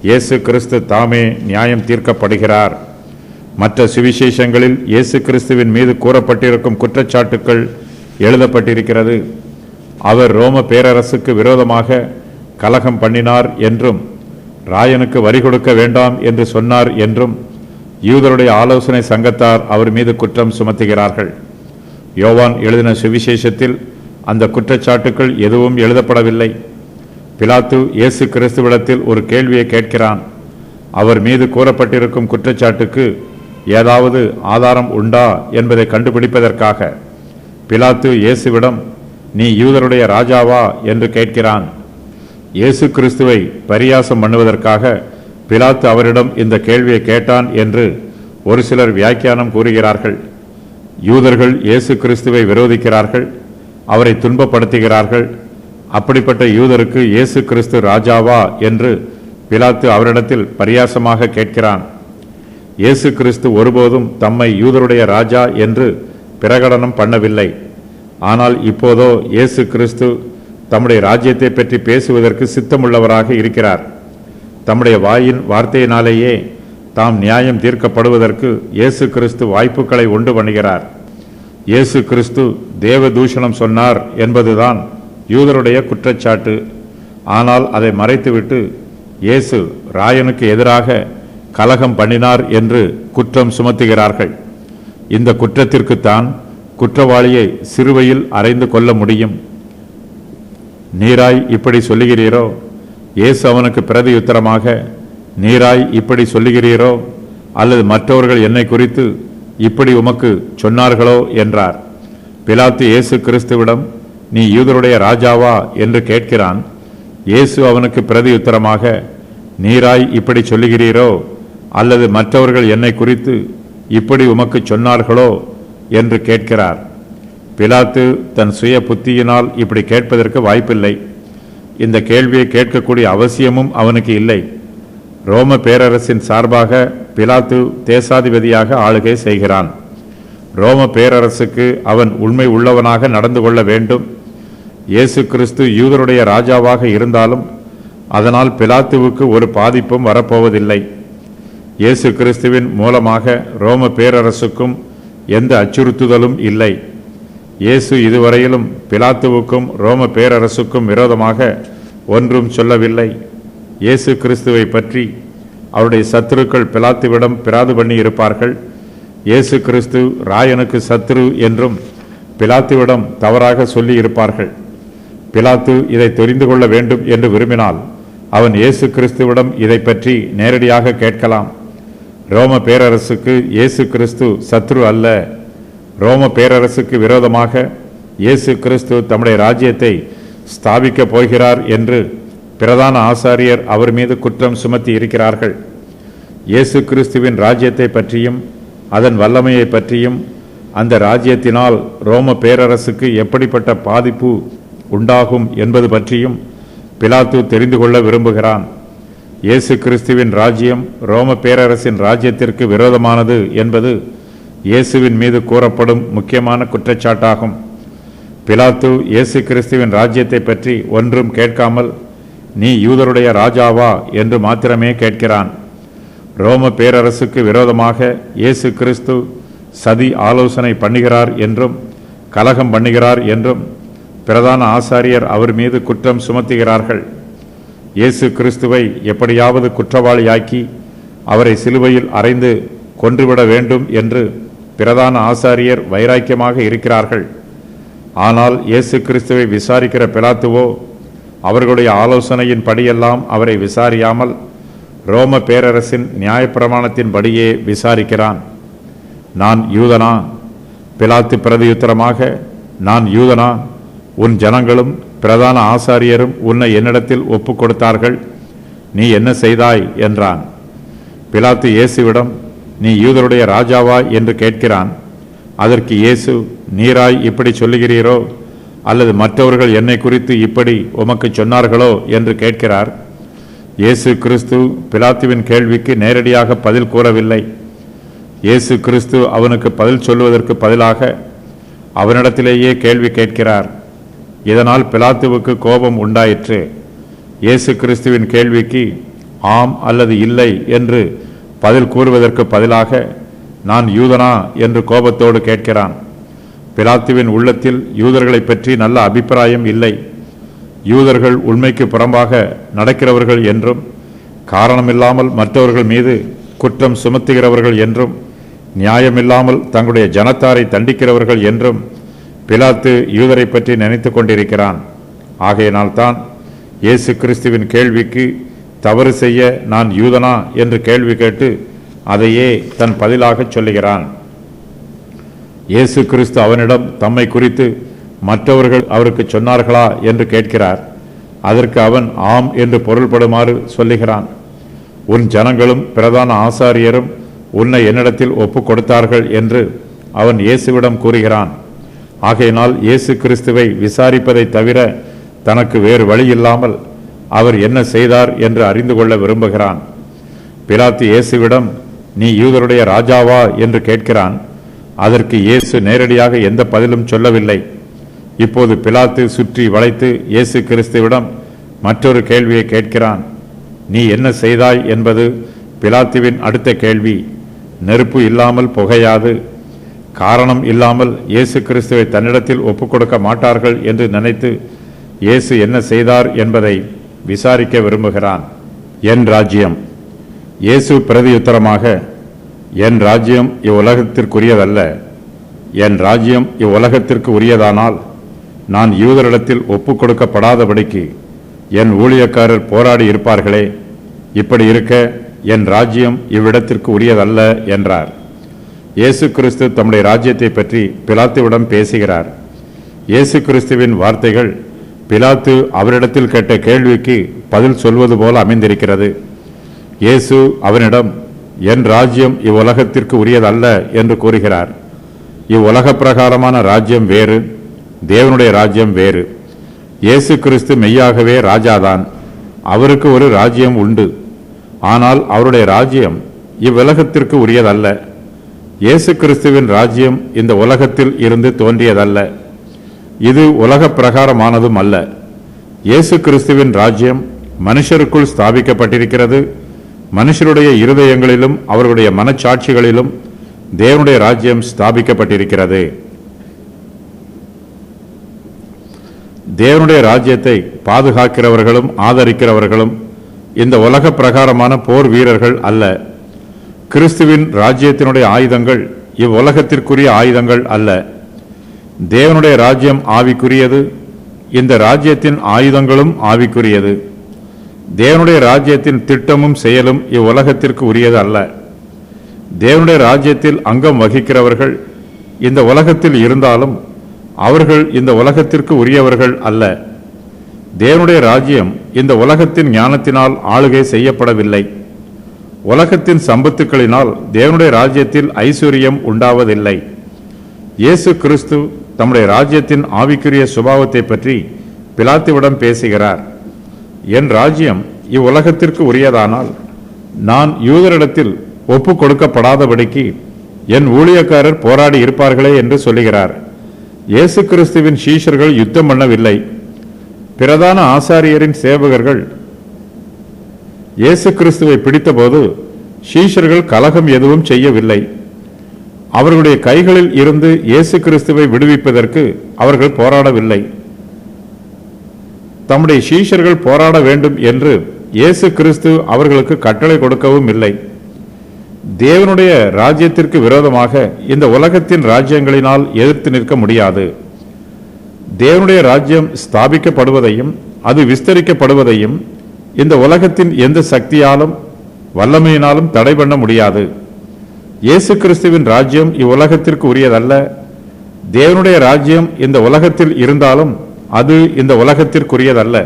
இயேசு கிறிஸ்து தாமே நியாயம் தீர்க்கப்படுகிறார். மற்ற சுவிசேஷங்களில் இயேசு கிறிஸ்துவின் மீது கூறப்பட்டிருக்கும் குற்றச்சாட்டுக்கள் எழுதப்பட்டிருக்கிறது. அவர் ரோம பேரரசுக்கு விரோதமாக கலகம் பண்ணினார் என்றும் ராயனுக்கு வரி கொடுக்க வேண்டாம் என்று சொன்னார் என்றும் யூதருடைய ஆலோசனை சங்கத்தார் அவர் மீது குற்றம் சுமத்துகிறார்கள். யோவான் எழுதின சுவிசேஷத்தில் அந்த குற்றச்சாட்டுக்கள் எதுவும் எழுதப்படவில்லை. பிலாத்து இயேசு கிறிஸ்துவிடத்தில் ஒரு கேள்வியை கேட்கிறான். அவர் மீது கூறப்பட்டிருக்கும் குற்றச்சாட்டுக்கு ஏதாவது ஆதாரம் உண்டா என்பதை கண்டுபிடிப்பதற்காக பிலாத்து இயேசுவிடம், நீ யூதருடைய ராஜாவா என்று கேட்கிறான். இயேசு கிறிஸ்துவை பரியாசம் பண்ணுவதற்காக பிலாத்து அவரிடம் இந்த கேள்வியை கேட்டான் என்று ஒரு சிலர் வியாக்கியானம் கூறுகிறார்கள். யூதர்கள் இயேசு கிறிஸ்துவை விரோதிக்கிறார்கள், அவரை துன்பப்படுத்துகிறார்கள். அப்படிப்பட்ட யூதருக்கு இயேசு கிறிஸ்து ராஜாவா என்று பிலாத்து அவரிடத்தில் பரியாசமாக கேட்கிறான். இயேசு கிறிஸ்து ஒருபோதும் தம்மை யூதருடைய ராஜா என்று பிரகடனம் பண்ணவில்லை. ஆனால் இப்போதோ இயேசு கிறிஸ்து தம்முடைய ராஜ்யத்தை பற்றி பேசுவதற்கு சித்தமுள்ளவராக இருக்கிறார். தம்முடைய வாயின் வார்த்தையினாலேயே தாம் நியாயம் தீர்க்கப்படுவதற்கு இயேசு கிறிஸ்து வாய்ப்புகளை உண்டு பண்ணுகிறார். இயேசு கிறிஸ்து தேவ தூஷணம் சொன்னார் என்பதுதான் யூதருடைய குற்றச்சாட்டு. ஆனால் அதை மறைத்துவிட்டு இயேசு ராயனுக்கு எதிராக கலகம் பண்ணினார் என்று குற்றம் சுமத்துகிறார்கள். இந்த குற்றத்திற்குத்தான் குற்றவாளியை சிலுவையில் அறைந்து கொள்ள முடியும். நீராய் இப்படி சொல்லுகிறீரோ? இயேசு அவனுக்கு பிரதியுத்தரமாக, நீராய் இப்படி சொல்லுகிறீரோ அல்லது மற்றவர்கள் என்னை குறித்து இப்படி உமக்கு சொன்னார்களோ என்றார். பிலாத்து இயேசு கிறிஸ்துவிடம், நீ யூதருடைய ராஜாவா என்று கேட்கிறான். இயேசு அவனுக்கு பிரதியுத்தரமாக, நீராய் இப்படி சொல்லுகிறீரோ அல்லது மற்றவர்கள் என்னை குறித்து இப்படி உமக்கு சொன்னார்களோ என்று கேட்கிறார். பிலாத்து தன் சுய புத்தியினால் இப்படி கேட்பதற்கு வாய்ப்பில்லை. இந்த கேள்வியை கேட்கக்கூடிய அவசியமும் அவனுக்கு இல்லை. ரோம பேரரசின் சார்பாக பிலாத்து தேசாதிபதியாக ஆளுகை செய்கிறான். ரோம பேரரசுக்கு அவன் உண்மை உள்ளவனாக நடந்து கொள்ள வேண்டும். இயேசு கிறிஸ்து யூதருடைய ராஜாவாக இருந்தாலும் அதனால் பிலாத்துவுக்கு ஒரு பாதிப்பும் வரப்போவதில்லை. இயேசு கிறிஸ்துவின் மூலமாக ரோம பேரரசுக்கும் எந்த அச்சுறுத்துதலும் இல்லை. இயேசு இதுவரையிலும் பிலாத்துவுக்கும் ரோம பேரரசுக்கும் விரோதமாக ஒன்றும் சொல்லவில்லை. இயேசு கிறிஸ்துவை பற்றி அவருடைய சத்துருக்கள் பிலாத்துவிடம் பிராது பண்ணி இருப்பார்கள். இயேசு கிறிஸ்து ராயனுக்கு சத்துரு என்றும் பிலாத்துவிடம் தவறாக சொல்லி இருப்பார்கள். பிலாத்து இதை தெரிந்து கொள்ள வேண்டும் என்று விரும்பினால் அவன் இயேசு கிறிஸ்துவிடம் இதை பற்றி நேரடியாக கேட்கலாம். ரோம பேரரசுக்கு இயேசு கிறிஸ்து சத்ரு அல்ல. ரோம பேரரசுக்கு விரோதமாக இயேசு கிறிஸ்து தம்முடைய ராஜ்யத்தை ஸ்தாபிக்கப் போகிறார் என்று பிரதான ஆசாரியர் அவர் மீது குற்றம் சுமத்தி இருக்கிறார்கள். இயேசு கிறிஸ்துவின் ராஜ்யத்தை பற்றியும் அதன் வல்லமையை பற்றியும் அந்த ராஜ்யத்தினால் ரோம பேரரசுக்கு எப்படிப்பட்ட பாதிப்பு உண்டாகும் என்பது பற்றியும் பிலாத்து தெரிந்து கொள்ள விரும்புகிறான். இயேசு கிறிஸ்துவின் ராஜ்யம் ரோம பேரரசின் ராஜ்யத்திற்கு விரோதமானது என்பது இயேசுவின் மீது கூறப்படும் முக்கியமான குற்றச்சாட்டாகும். பிலாத்து இயேசு கிறிஸ்துவின் ராஜ்யத்தை பற்றி ஒன்றும் கேட்காமல், நீ யூதருடைய ராஜாவா என்று மாத்திரமே கேட்கிறான். ரோம பேரரசுக்கு விரோதமாக இயேசு கிறிஸ்து சதி ஆலோசனை பண்ணுகிறார் என்றும் கலகம் பண்ணுகிறார் என்றும் பிரதான ஆசாரியர் அவர் மீது குற்றம் சுமத்துகிறார்கள். இயேசு கிறிஸ்துவை எப்படியாவது குற்றவாளியாக்கி அவரை சிலுவையில் அறைந்து கொன்றுவிட வேண்டும் என்று பிரதான ஆசாரியர் வைராக்கியமாக இருக்கிறார்கள். ஆனால் இயேசு கிறிஸ்துவை விசாரிக்கிற பிலாத்துவோ அவர்களுடைய ஆலோசனையின் படியெல்லாம் அவரை விசாரியாமல் ரோம பேரரசின் நியாயப்பிரமாணத்தின்படியே விசாரிக்கிறான். நான் யூதனா? பிலாத்து பிரதியுத்தரமாக, நான் யூதனா? உன் ஜனங்களும் பிரதான ஆசாரியரும் உன்னை என்னிடத்தில் ஒப்பு கொடுத்தார்கள். நீ என்ன செய்தாய் என்றான். பிலாத்து இயேசுவிடம், நீ யூதருடைய ராஜாவா என்று கேட்கிறான். அதற்கு இயேசு, நீராய் இப்படி சொல்லுகிறீரோ அல்லது மற்றவர்கள் என்னை குறித்து இப்படி உமக்கு சொன்னார்களோ என்று கேட்கிறார். இயேசு கிறிஸ்து பிலாத்துவின் கேள்விக்கு நேரடியாக பதில் கூறவில்லை. இயேசு கிறிஸ்து அவனுக்கு பதில் சொல்வதற்கு பதிலாக அவனிடத்திலேயே கேள்வி கேட்கிறார். இதனால் பிலாத்துவுக்கு கோபம் உண்டாயிற்று. இயேசு கிறிஸ்துவின் கேள்விக்கு ஆம் அல்லது இல்லை என்று பதில் கூறுவதற்கு பதிலாக நான் யூதனா என்று கோபத்தோடு கேட்கிறான். பிலாத்துவின் உள்ளத்தில் யூதர்களை பற்றி நல்ல அபிப்பிராயம் இல்லை. யூதர்கள் உண்மைக்கு புறம்பாக நடக்கிறவர்கள் என்றும் காரணமில்லாமல் மற்றவர்கள் மீது குற்றம் சுமத்துகிறவர்கள் என்றும் நியாயமில்லாமல் தங்களுடைய ஜனத்தாரை தண்டிக்கிறவர்கள் என்றும் பிலாத்து யூதரை பற்றி நினைத்து கொண்டிருக்கிறான். ஆகையினால்தான் இயேசு கிறிஸ்துவின் கேள்விக்கு தவறு செய்ய நான் யூதனா என்று கேள்வி கேட்டு அதையே தன் பதிலாக சொல்லுகிறான். இயேசு கிறிஸ்து அவனிடம் தம்மை குறித்து மற்றவர்கள் அவருக்கு சொன்னார்களா என்று கேட்கிறார். அதற்கு அவன் ஆம் என்று பொருள்படுமாறு சொல்லுகிறான். உன் ஜனங்களும் பிரதான ஆசாரியரும் உன்னை என்னிடத்தில் ஒப்பு கொடுத்தார்கள் என்று அவன் இயேசுவிடம் கூறுகிறான். ஆகையினால் இயேசு கிறிஸ்துவை விசாரிப்பதை தவிர தனக்கு வேறு வழி இல்லாமல் அவர் என்ன செய்தார் என்று அறிந்து கொள்ள விரும்புகிறான். பிலாத்து இயேசுவிடம், நீ யூதருடைய ராஜாவா என்று கேட்கிறான். அதற்கு இயேசு நேரடியாக எந்த பதிலும் சொல்லவில்லை. இப்போது பிலாத்து சுற்றி வளைத்து இயேசு கிறிஸ்துவிடம் மற்றொரு கேள்வியை கேட்கிறான். நீ என்ன செய்தாய் என்பது பிலாத்துவின் அடுத்த கேள்வி. நெருப்பு இல்லாமல் புகையாது. காரணம் இல்லாமல் இயேசு கிறிஸ்துவை தன்னிடத்தில் ஒப்புக் கொடுக்க மாட்டார்கள் என்று நினைத்து இயேசு என்ன செய்தார் என்பதை விசாரிக்க விரும்புகிறான். என் ராஜ்யம். இயேசு பிரதியுத்தரமாக, என் ராஜ்யம் இவ்வுலகத்திற்குரியதல்ல. என் ராஜ்யம் இவ்வுலகத்திற்கு உரியதானால் நான் யூதரிடத்தில் ஒப்புக் கொடுக்கப்படாதபடிக்கு என் ஊழியக்காரர் போராடி இருப்பார்களே. இப்படி இருக்க என் ராஜ்யம் இவ்விடத்திற்கு உரியதல்ல என்றார். இயேசு கிறிஸ்து தம்முடைய ராஜ்யத்தை பற்றி பிலாத்துவிடம் பேசுகிறார். இயேசு கிறிஸ்துவின் வார்த்தைகள் பிலாத்து அவரிடத்தில் கேட்ட கேள்விக்கு பதில் சொல்வது போல அமைந்திருக்கிறது. இயேசு அவனிடம், என் ராஜ்யம் இவ்வுலகத்திற்கு உரியதல்ல என்று கூறுகிறார். இவ்வுலக பிரகாரமான ராஜ்யம் வேறு, தேவனுடைய ராஜ்யம் வேறு. இயேசு கிறிஸ்து மெய்யாகவே ராஜாதான். அவருக்கு ஒரு ராஜ்யம் உண்டு. ஆனால் அவருடைய ராஜ்யம் இவ்வுலகத்திற்கு உரியதல்ல. இயேசு கிறிஸ்துவின் ராஜ்யம் இந்த உலகத்தில் இருந்து தோன்றியதல்ல. இது உலக பிரகாரமானதும் அல்ல. இயேசு கிறிஸ்துவின் ராஜ்யம் மனுஷருக்குள் ஸ்தாபிக்கப்பட்டிருக்கிறது. மனுஷருடைய இருதயங்களிலும் அவர்களுடைய மனச்சாட்சிகளிலும் தேவனுடைய ராஜ்யம் ஸ்தாபிக்கப்பட்டிருக்கிறது. தேவனுடைய ராஜ்யத்தை பாதுகாக்கிறவர்களும் ஆதரிக்கிறவர்களும் இந்த உலக பிரகாரமான போர் வீரர்கள் அல்ல. கிறிஸ்துவின் ராஜ்யத்தினுடைய ஆயுதங்கள் இவ்வுலகத்திற்குரிய ஆயுதங்கள் அல்ல. தேவனுடைய ராஜ்யம் ஆவிக்குரியது, இந்த ராஜ்யத்தின் ஆயுதங்களும் ஆவிக்குரியது. தேவனுடைய ராஜ்யத்தின் திட்டமும் செயலும் இவ்வுலகத்திற்கு உரியது அல்ல. தேவனுடைய ராஜ்யத்தில் அங்கம் வகிக்கிறவர்கள் இந்த உலகத்தில் இருந்தாலும் அவர்கள் இந்த உலகத்திற்கு உரியவர்கள் அல்ல. தேவனுடைய ராஜ்யம் இந்த உலகத்தின் ஞானத்தினால் ஆளுகை செய்யப்படவில்லை. உலகத்தின் சம்பத்துக்களினால் தேவனுடைய ராஜ்யத்தில் ஐஸ்வர்யம் உண்டாவதில்லை. இயேசு கிறிஸ்து தம்முடைய ராஜ்யத்தின் ஆவிக்குரிய சுபாவத்தை பற்றி பிலாத்துவிடம் பேசுகிறார். என் ராஜ்யம் இவ்வுலகத்திற்கு உரியதானால் நான் யூதரிடத்தில் ஒப்பு கொடுக்கப்படாதபடிக்கு என் ஊழியக்காரர் போராடி இருப்பார்களே என்று சொல்லுகிறார். இயேசு கிறிஸ்துவின் சீஷர்கள் யுத்தம் பண்ணவில்லை. பிரதான ஆசாரியரின் சேவகர்கள் இயேசு கிறிஸ்துவை பிடித்தபோது சீஷர்கள் கலகம் எதுவும் செய்யவில்லை. அவர்களுடைய கைகளில் இருந்து இயேசு கிறிஸ்துவை விடுவிப்பதற்கு அவர்கள் போராடவில்லை. தம்முடைய சீஷர்கள் போராட வேண்டும் என்று இயேசு கிறிஸ்து அவர்களுக்கு கட்டளை கொடுக்கவும் இல்லை. தேவனுடைய ராஜ்யத்திற்கு விரோதமாக இந்த உலகத்தின் ராஜ்யங்களினால் எதிர்த்து நிற்க முடியாது. தேவனுடைய ராஜ்யம் ஸ்தாபிக்கப்படுவதையும் அது விஸ்தரிக்கப்படுவதையும் இந்த உலகத்தின் எந்த சக்தியாலும் வல்லமையினாலும் தடை பண்ண முடியாது. இயேசு கிறிஸ்துவின் ராஜ்யம் இவ்வுலகத்திற்கு உரியதல்ல. தேவனுடைய ராஜ்யம் இந்த உலகத்தில் இருந்தாலும் அது இந்த உலகத்திற்குரியதல்ல.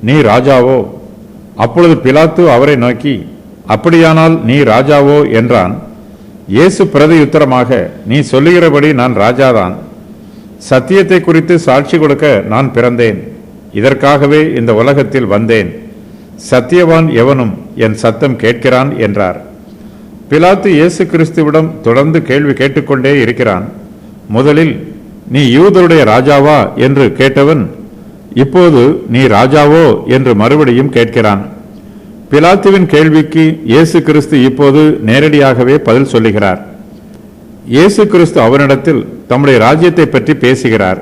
நீ ராஜாவோ? அப்பொழுது பிலாத்து அவரை நோக்கி, அப்படியானால் நீ ராஜாவோ என்றான். இயேசு பிரதியுத்தரமாக, நீ சொல்லுகிறபடி நான் ராஜாதான். சத்தியத்தை குறித்து சாட்சி கொடுக்க நான் பிறந்தேன். இதற்காகவே இந்த உலகத்தில் வந்தேன். சத்தியவான் எவனும் என் சத்தம் கேட்கிறான் என்றார். பிலாத்து இயேசு கிறிஸ்துவிடம் தொடர்ந்து கேள்வி கேட்டுக்கொண்டே இருக்கிறான். முதலில் நீ யூதருடைய ராஜாவா என்று கேட்டவன் இப்போது நீ ராஜாவோ என்று மறுபடியும் கேட்கிறான். பிலாத்துவின் கேள்விக்கு இயேசு கிறிஸ்து இப்போது நேரடியாகவே பதில் சொல்லுகிறார். இயேசு கிறிஸ்து அவனிடத்தில் தம்முடைய ராஜ்யத்தை பற்றி பேசுகிறார்.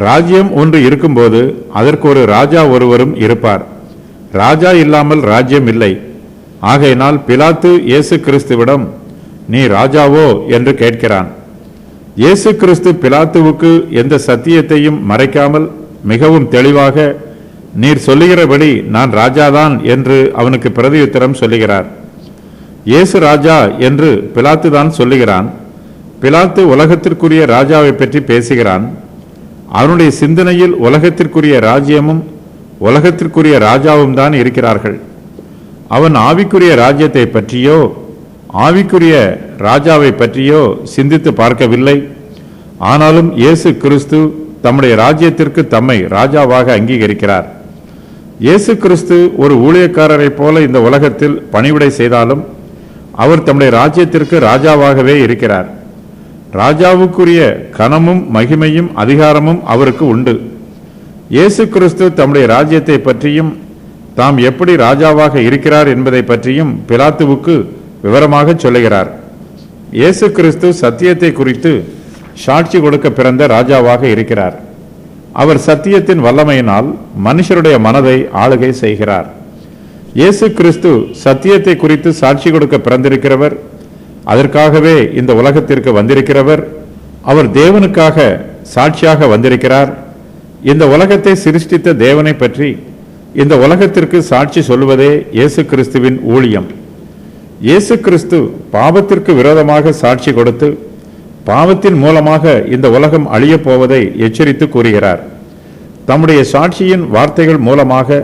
ராஜ்யம் ஒன்று இருக்கும்போது அதற்கு ஒரு ராஜா ஒருவரும் இருப்பார். ராஜா இல்லாமல் ராஜ்யம் இல்லை. ஆகையினால் பிலாத்து இயேசு கிறிஸ்துவிடம் நீ ராஜாவோ என்று கேட்கிறான். இயேசு கிறிஸ்து பிலாத்துவுக்கு எந்த சத்தியத்தையும் மறைக்காமல் மிகவும் தெளிவாக நீர் சொல்லுகிறபடி நான் ராஜாதான் என்று அவனுக்கு பிரதியுத்தரம் சொல்லுகிறார். இயேசு ராஜா என்று பிலாத்து தான் சொல்லுகிறான். பிலாத்து உலகத்திற்குரிய ராஜாவை பற்றி பேசுகிறான். அவனுடைய சிந்தனையில் உலகத்திற்குரிய ராஜ்யமும் உலகத்திற்குரிய ராஜாவும் தான் இருக்கிறார்கள். அவன் ஆவிக்குரிய ராஜ்யத்தை பற்றியோ ஆவிக்குரிய ராஜாவை பற்றியோ சிந்தித்து பார்க்கவில்லை. ஆனாலும் இயேசு கிறிஸ்து தம்முடைய ராஜ்யத்திற்கு தம்மை ராஜாவாக அங்கீகரிக்கிறார். இயேசு கிறிஸ்து ஒரு ஊழியக்காரரை போல இந்த உலகத்தில் பணிவிடை செய்தாலும் அவர் தம்முடைய ராஜ்யத்திற்கு ராஜாவாகவே இருக்கிறார். ராஜாவுக்குரிய கனமும் மகிமையும் அதிகாரமும் அவருக்கு உண்டு. இயேசு கிறிஸ்து தம்முடைய ராஜ்யத்தை பற்றியும் தாம் எப்படி ராஜாவாக இருக்கிறார் என்பதை பற்றியும் பிலாத்துவுக்கு விவரமாக சொல்லுகிறார். இயேசு கிறிஸ்து சத்தியத்தை குறித்து சாட்சி கொடுக்க பிறந்த ராஜாவாக இருக்கிறார். அவர் சத்தியத்தின் வல்லமையினால் மனுஷருடைய மனதை ஆளுகை செய்கிறார். இயேசு கிறிஸ்து சத்தியத்தை குறித்து சாட்சி கொடுக்க பிறந்திருக்கிறவர். அதற்காகவே இந்த உலகத்திற்கு வந்திருக்கிறவர். அவர் தேவனுக்காக சாட்சியாக வந்திருக்கிறார். இந்த உலகத்தை சிருஷ்டித்த தேவனை பற்றி இந்த உலகத்திற்கு சாட்சி சொல்லுவதே இயேசு கிறிஸ்துவின் ஊழியம். இயேசு கிறிஸ்து பாவத்திற்கு விரோதமாக சாட்சி கொடுத்து பாவத்தின் மூலமாக இந்த உலகம் அழியப் போவதை எச்சரித்து கூறுகிறார். தம்முடைய சாட்சியின் வார்த்தைகள் மூலமாக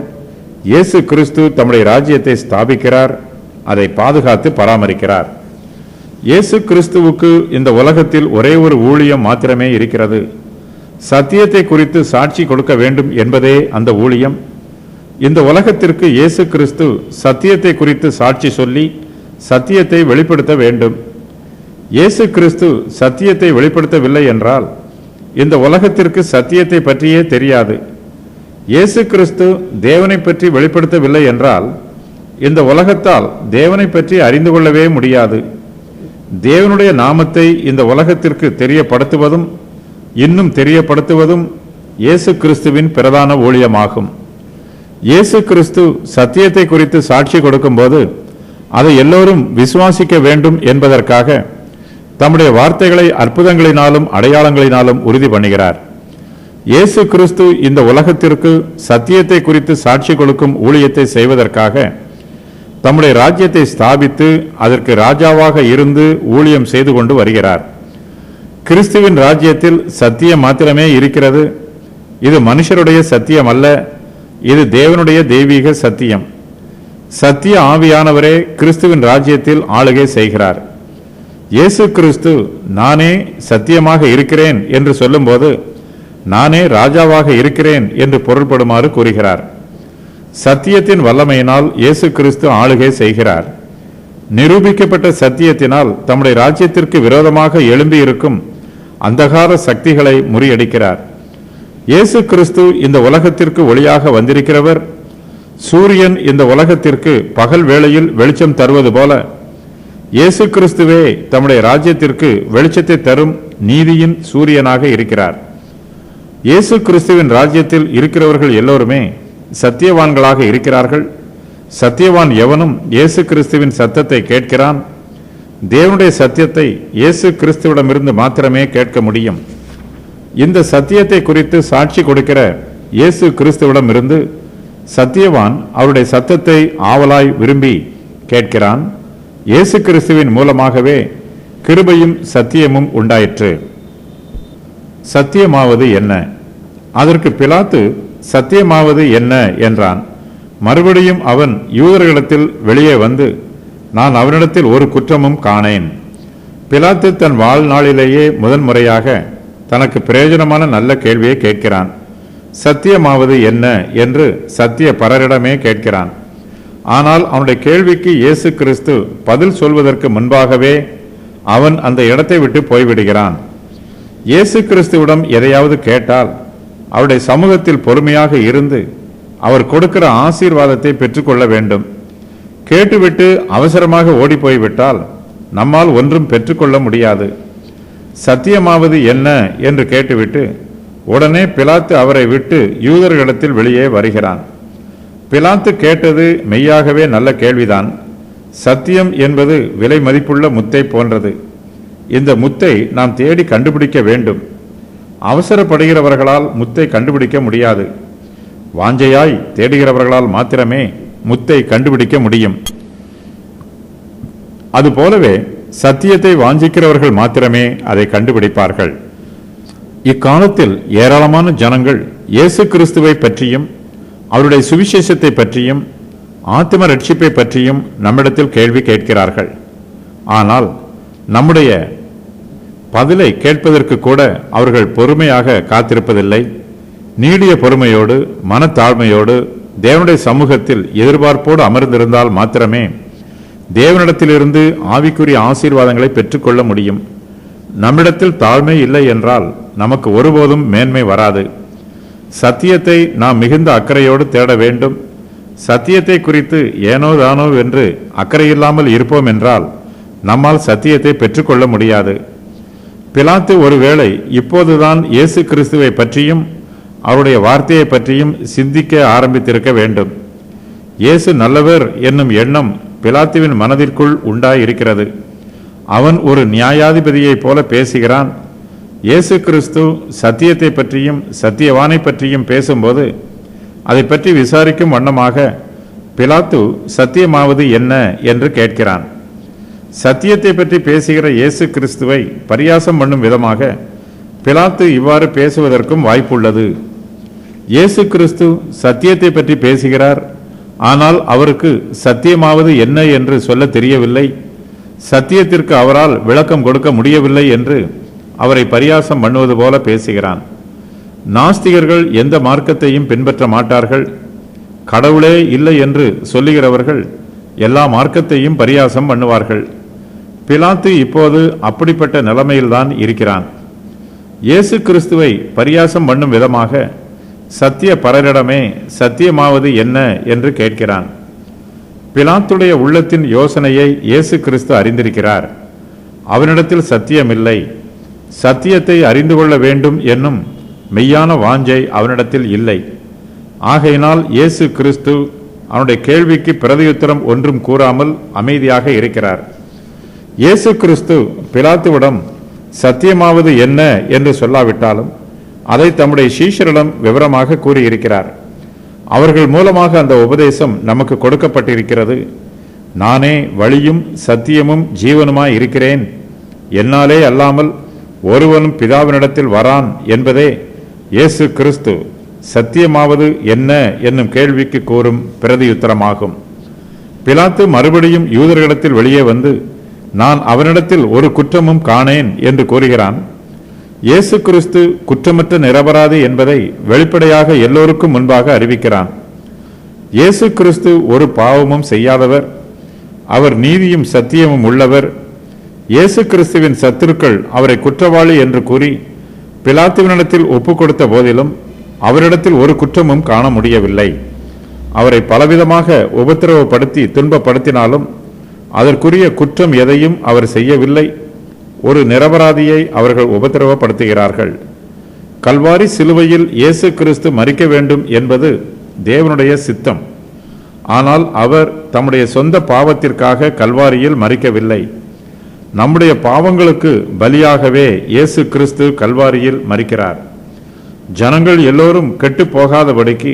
இயேசு கிறிஸ்து தம்முடைய ராஜ்யத்தை ஸ்தாபிக்கிறார், அதை பாதுகாத்து பராமரிக்கிறார். இயேசு கிறிஸ்துவுக்கு இந்த உலகத்தில் ஒரே ஒரு ஊழியம் மாத்திரமே இருக்கிறது. சத்தியத்தை குறித்து சாட்சி கொடுக்க வேண்டும் என்பதே அந்த ஊழியம். இந்த உலகத்திற்கு இயேசு கிறிஸ்து சத்தியத்தை குறித்து சாட்சி சொல்லி சத்தியத்தை வெளிப்படுத்த வேண்டும். இயேசு கிறிஸ்து சத்தியத்தை வெளிப்படுத்தவில்லை என்றால் இந்த உலகத்திற்கு சத்தியத்தை பற்றியே தெரியாது. இயேசு கிறிஸ்து தேவனை பற்றி வெளிப்படுத்தவில்லை என்றால் இந்த உலகத்தால் தேவனை பற்றி அறிந்து கொள்ளவே முடியாது. தேவனுடைய நாமத்தை இந்த உலகத்திற்கு தெரியப்படுத்துவதும் இன்னும் தெரியப்படுத்துவதும் இயேசு கிறிஸ்துவின் பிரதான ஊழியமாகும். இயேசு கிறிஸ்து சத்தியத்தை குறித்து சாட்சி கொடுக்கும்போது அதை எல்லோரும் விசுவாசிக்க வேண்டும் என்பதற்காக தம்முடைய வார்த்தைகளை அற்புதங்களினாலும் அடையாளங்களினாலும் உறுதி பண்ணுகிறார். இயேசு கிறிஸ்து இந்த உலகத்திற்கு சத்தியத்தை குறித்து சாட்சி கொடுக்கும் ஊழியத்தை செய்வதற்காக தம்முடைய ராஜ்யத்தை ஸ்தாபித்து அதற்கு ராஜாவாக இருந்து ஊழியம் செய்து கொண்டு வருகிறார். கிறிஸ்துவின் ராஜ்யத்தில் சத்தியம் மாத்திரமே இருக்கிறது. இது மனுஷருடைய சத்தியம் அல்ல, இது தேவனுடைய தெய்வீக சத்தியம். சத்திய ஆவியானவரே கிறிஸ்துவின் ராஜ்யத்தில் ஆளுகை செய்கிறார். இயேசு கிறிஸ்து நானே சத்தியமாக இருக்கிறேன் என்று சொல்லும்போது நானே ராஜாவாக இருக்கிறேன் என்று பொருள்படுமாறு கூறுகிறார். சத்தியத்தின் வல்லமையினால் இயேசு கிறிஸ்து ஆளுகை செய்கிறார். நிரூபிக்கப்பட்ட சத்தியத்தினால் தம்முடைய ராஜ்யத்திற்கு விரோதமாக எழும்பியிருக்கும் அந்தகார சக்திகளை முறியடிக்கிறார். இயேசு கிறிஸ்து இந்த உலகத்திற்கு ஒளியாக வந்திருக்கிறவர். சூரியன் இந்த உலகத்திற்கு பகல் வேளையில் வெளிச்சம் தருவது போல இயேசு கிறிஸ்துவே தம்முடைய ராஜ்யத்திற்கு வெளிச்சத்தை தரும் நீதியின் சூரியனாக இருக்கிறார். இயேசு கிறிஸ்துவின் ராஜ்யத்தில் இருக்கிறவர்கள் எல்லோருமே சத்தியவான்களாக இருக்கிறார்கள். சத்தியவான் எவனும் இயேசு கிறிஸ்துவின் சத்தத்தை கேட்கிறான். தேவனுடைய சத்தியத்தை இயேசு கிறிஸ்துவிடமிருந்து மாத்திரமே கேட்க முடியும். இந்த சத்தியத்தை குறித்து சாட்சி கொடுக்கிற இயேசு கிறிஸ்துவிடமிருந்து சத்தியவான் அவருடைய சத்தத்தை ஆவலாய் விரும்பி கேட்கிறான். இயேசு கிறிஸ்துவின் மூலமாகவே கிருபையும் சத்தியமும் உண்டாயிற்று. சத்தியமாவது என்ன? அதற்கு பிலாத்து சத்தியமாவது என்ன என்றான். மறுபடியும் அவன் யூதர்களிடத்தில் வெளியே வந்து நான் அவனிடத்தில் ஒரு குற்றமும் காணேன். பிலாத்து தன் வாழ்நாளிலேயே முதன்முறையாக தனக்கு பிரயோஜனமான நல்ல கேள்வியை கேட்கிறான். சத்தியமாவது என்ன என்று சத்திய பரரிடமே கேட்கிறான். ஆனால் அவனுடைய கேள்விக்கு இயேசு கிறிஸ்து பதில் சொல்வதற்கு முன்பாகவே அவன் அந்த இடத்தை விட்டு போய்விடுகிறான். இயேசு கிறிஸ்துவிடம் எதையாவது கேட்டால் அவருடைய சமூகத்தில் பொறுமையாக இருந்து அவர் கொடுக்கிற ஆசீர்வாதத்தை பெற்றுக்கொள்ள வேண்டும். கேட்டுவிட்டு அவசரமாக ஓடி போய்விட்டால் நம்மால் ஒன்றும் பெற்றுக்கொள்ள முடியாது. சத்தியமாவது என்ன என்று கேட்டுவிட்டு உடனே பிலாத்து அவரை விட்டு யூதர்களிடத்தில் வெளியே வருகிறான். பிலாத்து கேட்டது மெய்யாகவே நல்ல கேள்விதான். சத்தியம் என்பது விலை மதிப்புள்ள முத்தை போன்றது. இந்த முத்தை நாம் தேடி கண்டுபிடிக்க வேண்டும். அவசரப்படுகிறவர்களால் முத்தை கண்டுபிடிக்க முடியாது. வாஞ்சையாய் தேடுகிறவர்களால் மாத்திரமே முத்தை கண்டுபிடிக்க முடியும். அதுபோலவே சத்தியத்தை வாஞ்சிக்கிறவர்கள் மாத்திரமே அதை கண்டுபிடிப்பார்கள். இக்காலத்தில் ஏராளமான ஜனங்கள் இயேசு கிறிஸ்துவை பற்றியும் அவருடைய சுவிசேஷத்தை பற்றியும் ஆத்ம ரட்சிப்பை பற்றியும் நம்மிடத்தில் கேள்வி கேட்கிறார்கள். ஆனால் நம்முடைய பதிலை கேட்பதற்கு கூட அவர்கள் பொறுமையாக காத்திருப்பதில்லை. நீடிய பொறுமையோடு மனத்தாழ்மையோடு தேவனுடைய சமூகத்தில் எதிர்பார்ப்போடு அமர்ந்திருந்தால் மாத்திரமே தேவனிடத்திலிருந்து ஆவிக்குரிய ஆசீர்வாதங்களை பெற்றுக்கொள்ள முடியும். நம்மிடத்தில் தாழ்மை இல்லை என்றால் நமக்கு ஒருபோதும் மேன்மை வராது. சத்தியத்தை நாம் மிகுந்த அக்கறையோடு தேட வேண்டும். சத்தியத்தை குறித்து ஏனோ தானோ என்று அக்கறையில்லாமல் இருப்போம் என்றால் நம்மால் சத்தியத்தை பெற்றுக்கொள்ள முடியாது. பிலாத்து ஒருவேளை இப்போதுதான் இயேசு கிறிஸ்துவை பற்றியும் அவருடைய வார்த்தையை பற்றியும் சிந்திக்க ஆரம்பித்திருக்க வேண்டும். இயேசு நல்லவர் என்னும் எண்ணம் பிலாத்துவின் மனதிற்குள் உண்டாயிருக்கிறது. அவன் ஒரு நியாயாதிபதியைப் போல பேசுகிறான். இயேசு கிறிஸ்து சத்தியத்தை பற்றியும் சத்தியவானை பற்றியும் பேசும்போது அதை பற்றி விசாரிக்கும் வண்ணமாக பிலாத்து சத்தியமாவது என்ன என்று கேட்கிறான். சத்தியத்தை பற்றி பேசுகிற இயேசு கிறிஸ்துவை பரியாசம் பண்ணும் விதமாக பிலாத்து இவ்வாறு பேசுவதற்கும் வாய்ப்புள்ளது. இயேசு கிறிஸ்து சத்தியத்தை பற்றி பேசுகிறார். ஆனால் அவருக்கு சத்தியமாவது என்ன என்று சொல்ல தெரியவில்லை. சத்தியத்திற்கு அவரால் விளக்கம் கொடுக்க முடியவில்லை என்று அவரை பரியாசம் பண்ணுவது போல பேசுகிறான். நாஸ்திகர்கள் எந்த மார்க்கத்தையும் பின்பற்ற மாட்டார்கள். கடவுளே இல்லை என்று சொல்லுகிறவர்கள் எல்லா மார்க்கத்தையும் பரியாசம் பண்ணுவார்கள். பிலாத்து இப்போது அப்படிப்பட்ட நிலைமையில்தான் இருக்கிறான். இயேசு கிறிஸ்துவை பரியாசம் பண்ணும் விதமாக சத்திய பரரிடமே சத்தியமாவது என்ன என்று கேட்கிறான். பிலாத்துடைய உள்ளத்தின் யோசனையை இயேசு கிறிஸ்து அறிந்திருக்கிறார். அவனிடத்தில் சத்தியமில்லை. சத்தியத்தை அறிந்து கொள்ள வேண்டும் என்னும் மெய்யான வாஞ்சை அவனிடத்தில் இல்லை. ஆகையினால் இயேசு கிறிஸ்து அவனுடைய கேள்விக்கு பிரதியுத்தரம் ஒன்றும் கூறாமல் அமைதியாக இருக்கிறார். இயேசு கிறிஸ்து பிலாத்துவிடம் சத்தியமாவது என்ன என்று சொல்லாவிட்டாலும் அதை தம்முடைய சீஷரிடம் விவரமாக கூறியிருக்கிறார். அவர்கள் மூலமாக அந்த உபதேசம் நமக்கு கொடுக்கப்பட்டிருக்கிறது. நானே வழியும் சத்தியமும் ஜீவனுமாய் இருக்கிறேன், என்னாலே அல்லாமல் ஒருவனும் பிதாவினிடத்தில் வரான் என்பதே இயேசு கிறிஸ்து சத்தியமாவது என்ன என்னும் கேள்விக்கு கூறும் பிரதியுத்தரமாகும். பிலாத்து மறுபடியும் யூதர்களிடத்தில் வெளியே வந்து, நான் அவனிடத்தில் ஒரு குற்றமும் காணேன் என்று கூறுகிறான். இயேசு கிறிஸ்து குற்றமற்ற நிரபராதி என்பதை வெளிப்படையாக எல்லோருக்கும் முன்பாக அறிவிக்கிறான். இயேசு கிறிஸ்து ஒரு பாவமும் செய்யாதவர், அவர் நீதியும் சத்தியமும் உள்ளவர். இயேசு கிறிஸ்துவின் சத்துருக்கள் அவரை குற்றவாளி என்று கூறி பிலாத்துவினிடத்தில் ஒப்புக் கொடுத்த போதிலும் அவரிடத்தில் ஒரு குற்றமும் காண முடியவில்லை. அவரை பலவிதமாக உபத்திரவப்படுத்தி துன்பப்படுத்தினாலும் அதற்குரிய குற்றம் எதையும் அவர் செய்யவில்லை. ஒரு நிரபராதியை அவர்கள் உபத்திரவப்படுத்துகிறார்கள். கல்வாரி சிலுவையில் இயேசு கிறிஸ்து மரிக்க வேண்டும் என்பது தேவனுடைய சித்தம். ஆனால் அவர் தம்முடைய சொந்த பாவத்திற்காக கல்வாரியில் மரிக்கவில்லை. நம்முடைய பாவங்களுக்கு பலியாகவே இயேசு கிறிஸ்து கல்வாரியில் மரிக்கிறார். ஜனங்கள் எல்லோரும் கெட்டு போகாதபடிக்கு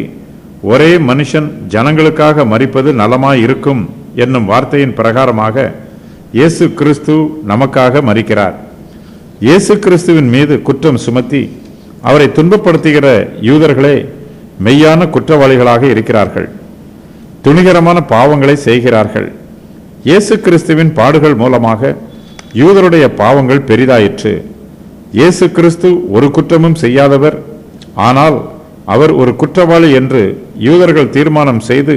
ஒரே மனுஷன் ஜனங்களுக்காக மரிப்பது நலமாயிருக்கும் என்னும் வார்த்தையின் பிரகாரமாக இயேசு கிறிஸ்து நமக்காக மரிக்கிறார். இயேசு கிறிஸ்துவின் மீது குற்றம் சுமத்தி அவரை துன்பப்படுத்துகிற யூதர்களே மெய்யான குற்றவாளிகளாக இருக்கிறார்கள். துணிகரமான பாவங்களை செய்கிறார்கள். இயேசு கிறிஸ்துவின் பாடுகள் மூலமாக யூதருடைய பாவங்கள் பெரிதாயிற்று. இயேசு கிறிஸ்து ஒரு குற்றமும் செய்யாதவர், ஆனால் அவர் ஒரு குற்றவாளி என்று யூதர்கள் தீர்மானம் செய்து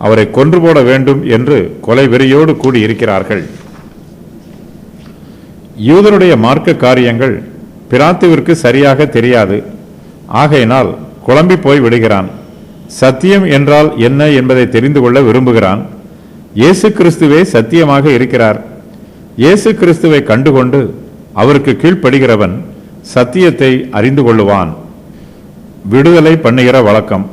அவரை கொன்று போட வேண்டும் என்று கொலை வெறியோடு கூடியிருக்கிறார்கள். யூதருடைய மார்க்க காரியங்கள் பிலாத்துவிற்கு சரியாக தெரியாது. ஆகையினால் குழம்பி போய் விடுகிறான். சத்தியம் என்றால் என்ன என்பதை தெரிந்து கொள்ள விரும்புகிறான். இயேசு கிறிஸ்துவே சத்தியமாக இருக்கிறார். இயேசு கிறிஸ்துவை கண்டுகொண்டு அவருக்கு கீழ்ப்படுகிறவன் சத்தியத்தை அறிந்து கொள்ளுவான். விடுதலை பண்ணுகிற வழக்கம்.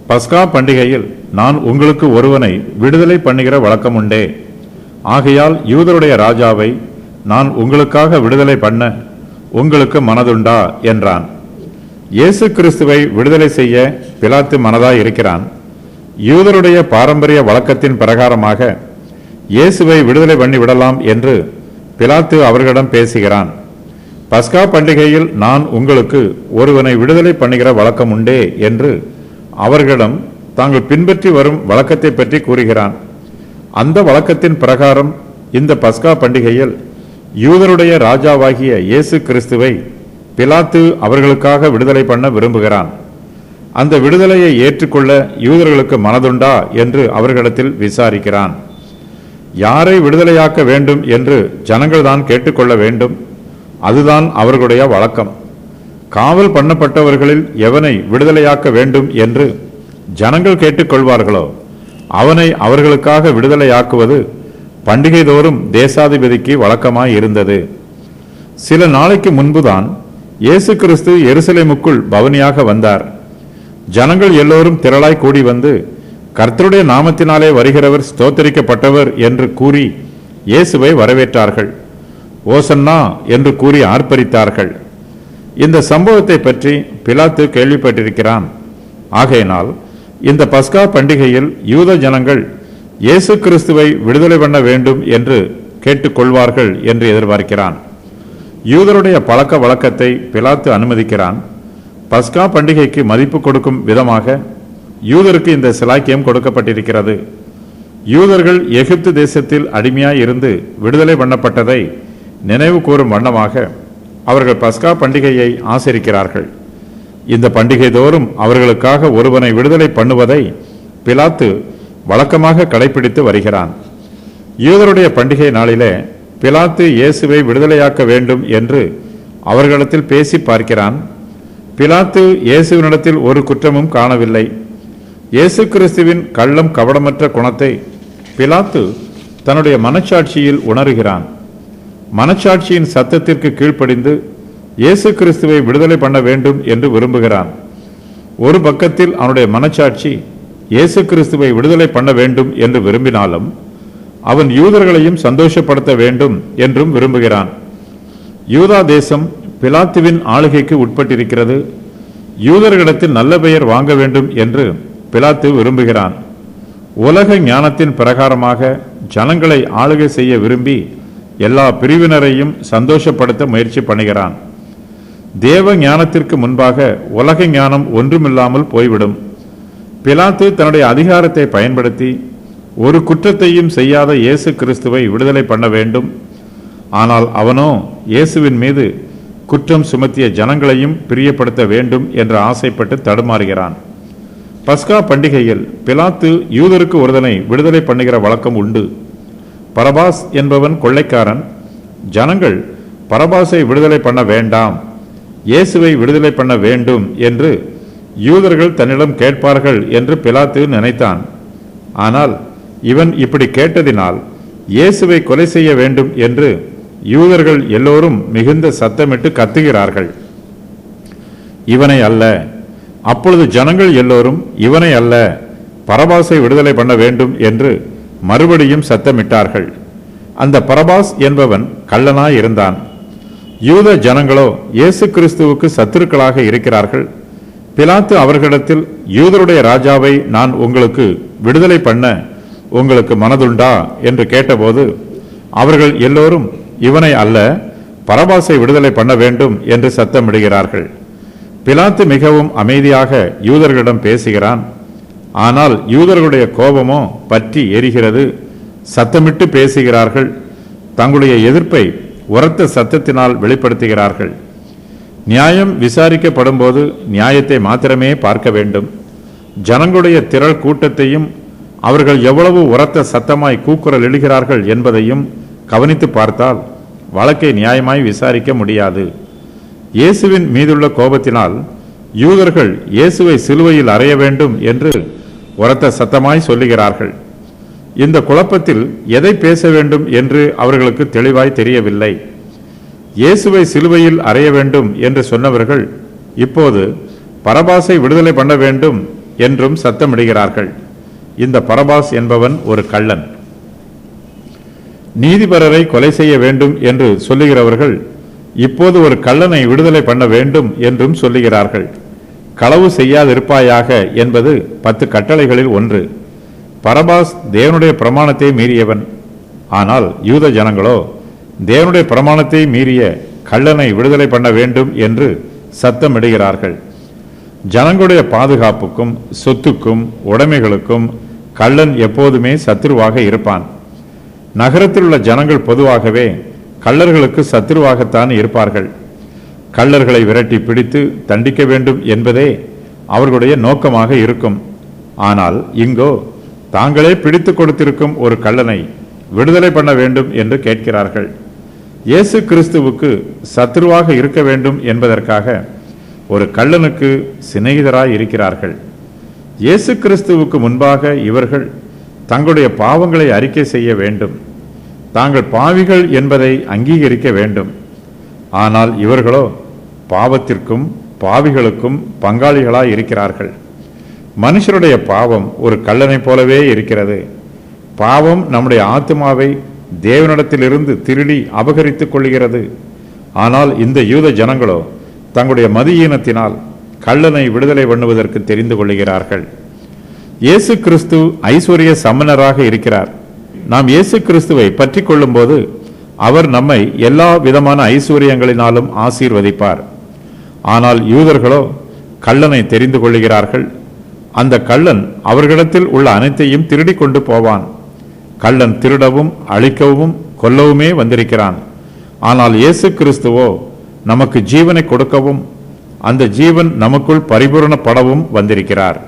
பஸ்கா பண்டிகையில் நான் உங்களுக்கு ஒருவனை விடுதலை பண்ணுகிற வழக்கம் உண்டே. ஆகையால் யூதருடைய ராஜாவை நான் உங்களுக்காக விடுதலை பண்ண உங்களுக்கு மனதுண்டா என்றான். இயேசு கிறிஸ்துவை விடுதலை செய்ய பிலாத்து மனதாய் இருக்கிறான். யூதருடைய பாரம்பரிய வழக்கத்தின் பிரகாரமாக இயேசுவை விடுதலை பண்ணி விடலாம் என்று பிலாத்து அவர்களிடம் பேசுகிறான். பஸ்கா பண்டிகையில் நான் உங்களுக்கு ஒருவனை விடுதலை பண்ணுகிற வழக்கம் உண்டே என்று அவர்களிடம் தாங்கள் பின்பற்றி வரும் வழக்கத்தை பற்றி கூறுகிறான். அந்த வழக்கத்தின் பிரகாரம் இந்த பஸ்கா பண்டிகையில் யூதருடைய ராஜாவாகிய இயேசு கிறிஸ்துவை பிலாத்து அவர்களுக்காக விடுதலை பண்ண விரும்புகிறான். அந்த விடுதலையை ஏற்றுக்கொள்ள யூதர்களுக்கு மனதுண்டா என்று அவர்களிடத்தில் விசாரிக்கிறான். யாரை விடுதலையாக்க வேண்டும் என்று ஜனங்கள் தான் கேட்டுக்கொள்ள வேண்டும். அதுதான் அவர்களுடைய வழக்கம். காவல் பண்ணப்பட்டவர்களில் எவனை விடுதலையாக்க வேண்டும் என்று ஜனங்கள் கேட்டுக்கொள்வார்களோ அவனை அவர்களுக்காக விடுதலையாக்குவது பண்டிகை தோறும் தேசாதிபதிக்கு வழக்கமாய் இருந்தது. சில நாளைக்கு முன்புதான் இயேசு கிறிஸ்து எருசலேமுக்குள் பவனியாக வந்தார். ஜனங்கள் எல்லோரும் திரளாய் கூடி வந்து கர்த்தருடைய நாமத்தினாலே வருகிறவர் ஸ்தோத்தரிக்கப்பட்டவர் என்று கூறி இயேசுவை வரவேற்றார்கள். ஓசன்னா என்று கூறி ஆர்ப்பரித்தார்கள். இந்த சம்பவத்தை பற்றி பிலாத்து கேள்விப்பட்டிருக்கிறான். ஆகையினால் இந்த பஸ்கா பண்டிகையில் யூத ஜனங்கள் இயேசு கிறிஸ்துவை விடுதலை பண்ண வேண்டும் என்று கேட்டுக்கொள்வார்கள் என்று எதிர்பார்க்கிறான். யூதருடைய பழக்க வழக்கத்தை பிலாத்து அனுமதிக்கிறான். பஸ்கா பண்டிகைக்கு மதிப்பு கொடுக்கும் விதமாக யூதருக்கு இந்த சிலாக்கியம் கொடுக்கப்பட்டிருக்கிறது. யூதர்கள் எகிப்து தேசத்தில் அடிமையாய் இருந்து விடுதலை பண்ணப்பட்டதை நினைவு கூறும் வண்ணமாக அவர்கள் பஸ்கா பண்டிகையை ஆசரிக்கிறார்கள். இந்த பண்டிகை தோறும் அவர்களுக்காக ஒருவனை விடுதலை பண்ணுவதை பிலாத்து வழக்கமாக கடைபிடித்து வருகிறான். யூதருடைய பண்டிகை நாளிலே பிலாத்து இயேசுவை விடுதலையாக்க வேண்டும் என்று அவர்களிடத்தில் பேசி பார்க்கிறான். பிலாத்து இயேசுவினிடத்தில் ஒரு குற்றமும் காணவில்லை. இயேசு கிறிஸ்துவின் கள்ளம் கபடமற்ற குணத்தை பிலாத்து தன்னுடைய மனச்சாட்சியில் உணர்கிறான். மனச்சாட்சியின் சத்தத்திற்கு கீழ்ப்படிந்து இயேசு கிறிஸ்துவை விடுதலை பண்ண வேண்டும் என்று விரும்புகிறான். ஒரு பக்கத்தில் அவனுடைய மனச்சாட்சி இயேசு கிறிஸ்துவை விடுதலை பண்ண வேண்டும் என்று விரும்பினாலும் அவன் யூதர்களையும் சந்தோஷப்படுத்த வேண்டும் என்றும் விரும்புகிறான். யூதா தேசம் பிலாத்துவின் ஆளுகைக்கு உட்பட்டிருக்கிறது. யூதர்களிடத்தில் நல்ல பெயர் வாங்க வேண்டும் என்று பிலாத்து விரும்புகிறான். உலக ஞானத்தின் பிரகாரமாக ஜனங்களை ஆளுகை செய்ய விரும்பி எல்லா பிரிவினரையும் சந்தோஷப்படுத்த முயற்சி பண்ணுகிறான். தேவ ஞானத்திற்கு முன்பாக உலக ஞானம் ஒன்றுமில்லாமல் போய்விடும். பிலாத்து தன்னுடைய அதிகாரத்தை பயன்படுத்தி ஒரு குற்றத்தையும் செய்யாத இயேசு கிறிஸ்துவை விடுதலை பண்ண வேண்டும். ஆனால் அவனோ இயேசுவின் மீது குற்றம் சுமத்திய ஜனங்களையும் பிரியப்படுத்த வேண்டும் என்று ஆசைப்பட்டு தடுமாறுகிறான். பஸ்கா பண்டிகையில் பிலாத்து யூதருக்கு ஒருதனை விடுதலை பண்ணுகிற வழக்கம் உண்டு. பரபாஸ் என்பவன் கொள்ளைக்காரன். ஜனங்கள் பரபாசை விடுதலை பண்ண வேண்டாம், இயேசுவை விடுதலை பண்ண வேண்டும் என்று யூதர்கள் தன்னிடம் கேட்பார்கள் என்று பிலாத்து நினைத்தான். ஆனால் இவன் இப்படி கேட்டதினால் இயேசுவை கொலை செய்ய வேண்டும் என்று யூதர்கள் எல்லோரும் மிகுந்த சத்தமிட்டு கத்துகிறார்கள். இவனை அல்ல. அப்பொழுது ஜனங்கள் எல்லோரும் இவனை அல்ல, பரபாசை விடுதலை பண்ண வேண்டும் என்று மறுபடியும் சத்தமிட்டார்கள். அந்த பரபாஸ் என்பவன் கள்ளனாய் இருந்தான். யூத ஜனங்களோ இயேசு கிறிஸ்துவுக்கு சத்துருக்களாக இருக்கிறார்கள். பிலாத்து அவர்களிடத்தில், யூதருடைய ராஜாவை நான் உங்களுக்கு விடுதலை பண்ண உங்களுக்கு மனதுண்டா என்று கேட்டபோது அவர்கள் எல்லோரும் இவனை அல்ல, பரபாசை விடுதலை பண்ண வேண்டும் என்று சத்தமிடுகிறார்கள். பிலாத்து மிகவும் அமைதியாக யூதர்களிடம் பேசுகிறான். ஆனால் யூதர்களுடைய கோபமோ பற்றி எரிகிறது. சத்தமிட்டு பேசுகிறார்கள். தங்களுடைய எதிர்ப்பை உரத்த சத்தத்தினால் வெளிப்படுத்துகிறார்கள். நியாயம் விசாரிக்கப்படும் போது நியாயத்தை மாத்திரமே பார்க்க வேண்டும். ஜனங்களுடைய திரள் கூட்டத்தையும் அவர்கள் எவ்வளவு உரத்த சத்தமாய் கூக்குரல் எழுகிறார்கள் என்பதையும் கவனித்து பார்த்தால் வழக்கை நியாயமாய் விசாரிக்க முடியாது. இயேசுவின் மீதுள்ள கோபத்தினால் யூதர்கள் இயேசுவை சிலுவையில் அறைய வேண்டும் என்று உரத்த சத்தமாய் சொல்லுகிறார்கள். இந்த குழப்பத்தில் எதை பேச வேண்டும் என்று அவர்களுக்கு தெளிவாய் தெரியவில்லை. இயேசுவை சிலுவையில் அறைய வேண்டும் என்று சொன்னவர்கள் இப்போது பரபாசை விடுதலை பண்ண வேண்டும் என்றும் சத்தமிடுகிறார்கள். இந்த பரபாஸ் என்பவன் ஒரு கள்ளன். நீதிபரரை கொலை செய்ய வேண்டும் என்று சொல்லுகிறவர்கள் இப்போது ஒரு கள்ளனை விடுதலை பண்ண வேண்டும் என்றும் சொல்லுகிறார்கள். களவு செய்யாதிருப்பாயாக என்பது 10 கட்டளைகளில் ஒன்று. பரபாஸ் தேவனுடைய பிரமாணத்தை மீறியவன். ஆனால் யூத ஜனங்களோ தேவனுடைய பிரமாணத்தை மீறிய கள்ளனை விடுதலை பண்ண வேண்டும் என்று சத்தமிடுகிறார்கள். ஜனங்களுடைய பாதுகாப்புக்கும் சொத்துக்கும் உடைமைகளுக்கும் கள்ளன் எப்போதுமே சத்துருவாக இருப்பான். நகரத்தில் உள்ள ஜனங்கள் பொதுவாகவே கள்ளர்களுக்கு சத்துருவாகத்தான் இருப்பார்கள். கள்ளர்களை விரட்டி பிடித்து தண்டிக்க வேண்டும் என்பதே அவர்களுடைய நோக்கமாக இருக்கும். ஆனால் இங்கோ தாங்களே பிடித்து கொடுத்திருக்கும் ஒரு கள்ளனை விடுதலை பண்ண வேண்டும் என்று கேட்கிறார்கள். இயேசு கிறிஸ்துவுக்கு சத்துருவாக இருக்க வேண்டும் என்பதற்காக ஒரு கள்ளனுக்கு சிநேகிதராய் இருக்கிறார்கள். இயேசு கிறிஸ்துவுக்கு முன்பாக இவர்கள் தங்களுடைய பாவங்களை அறிக்கை செய்ய வேண்டும். தாங்கள் பாவிகள் என்பதை அங்கீகரிக்க வேண்டும். ஆனால் இவர்களோ பாவத்திற்கும் பாவிகளுக்கும் பங்காளிகளாய் இருக்கிறார்கள். மனுஷருடைய பாவம் ஒரு கள்ளனை போலவே இருக்கிறது. பாவம் நம்முடைய ஆத்துமாவை தேவனிடத்திலிருந்து திருடி அபகரித்துக் கொள்கிறது. ஆனால் இந்த யூத ஜனங்களோ தங்களுடைய மதியீனத்தினால் கள்ளனை விடுதலை பண்ணுவதற்கு தெரிந்து கொள்கிறார்கள். இயேசு கிறிஸ்து ஐஸ்வர்ய சம்பன்னராக இருக்கிறார். நாம் இயேசு கிறிஸ்துவை பற்றி கொள்ளும் போது அவர் நம்மை எல்லா விதமான ஐஸ்வர்யங்களினாலும் ஆசீர்வதிப்பார். ஆனால் யூதர்களோ கள்ளனை தெரிந்து கொள்கிறார்கள். அந்த கள்ளன் அவர்களிடத்தில் உள்ள அனைத்தையும் திருடி கொண்டு போவான். கள்ளன் திருடவும் அழிக்கவும் கொல்லவுமே வந்திருக்கிறான். ஆனால் இயேசு கிறிஸ்துவோ நமக்கு ஜீவனை கொடுக்கவும் அந்த ஜீவன் நமக்குள் பரிபூரணப்படவும் வந்திருக்கிறார்.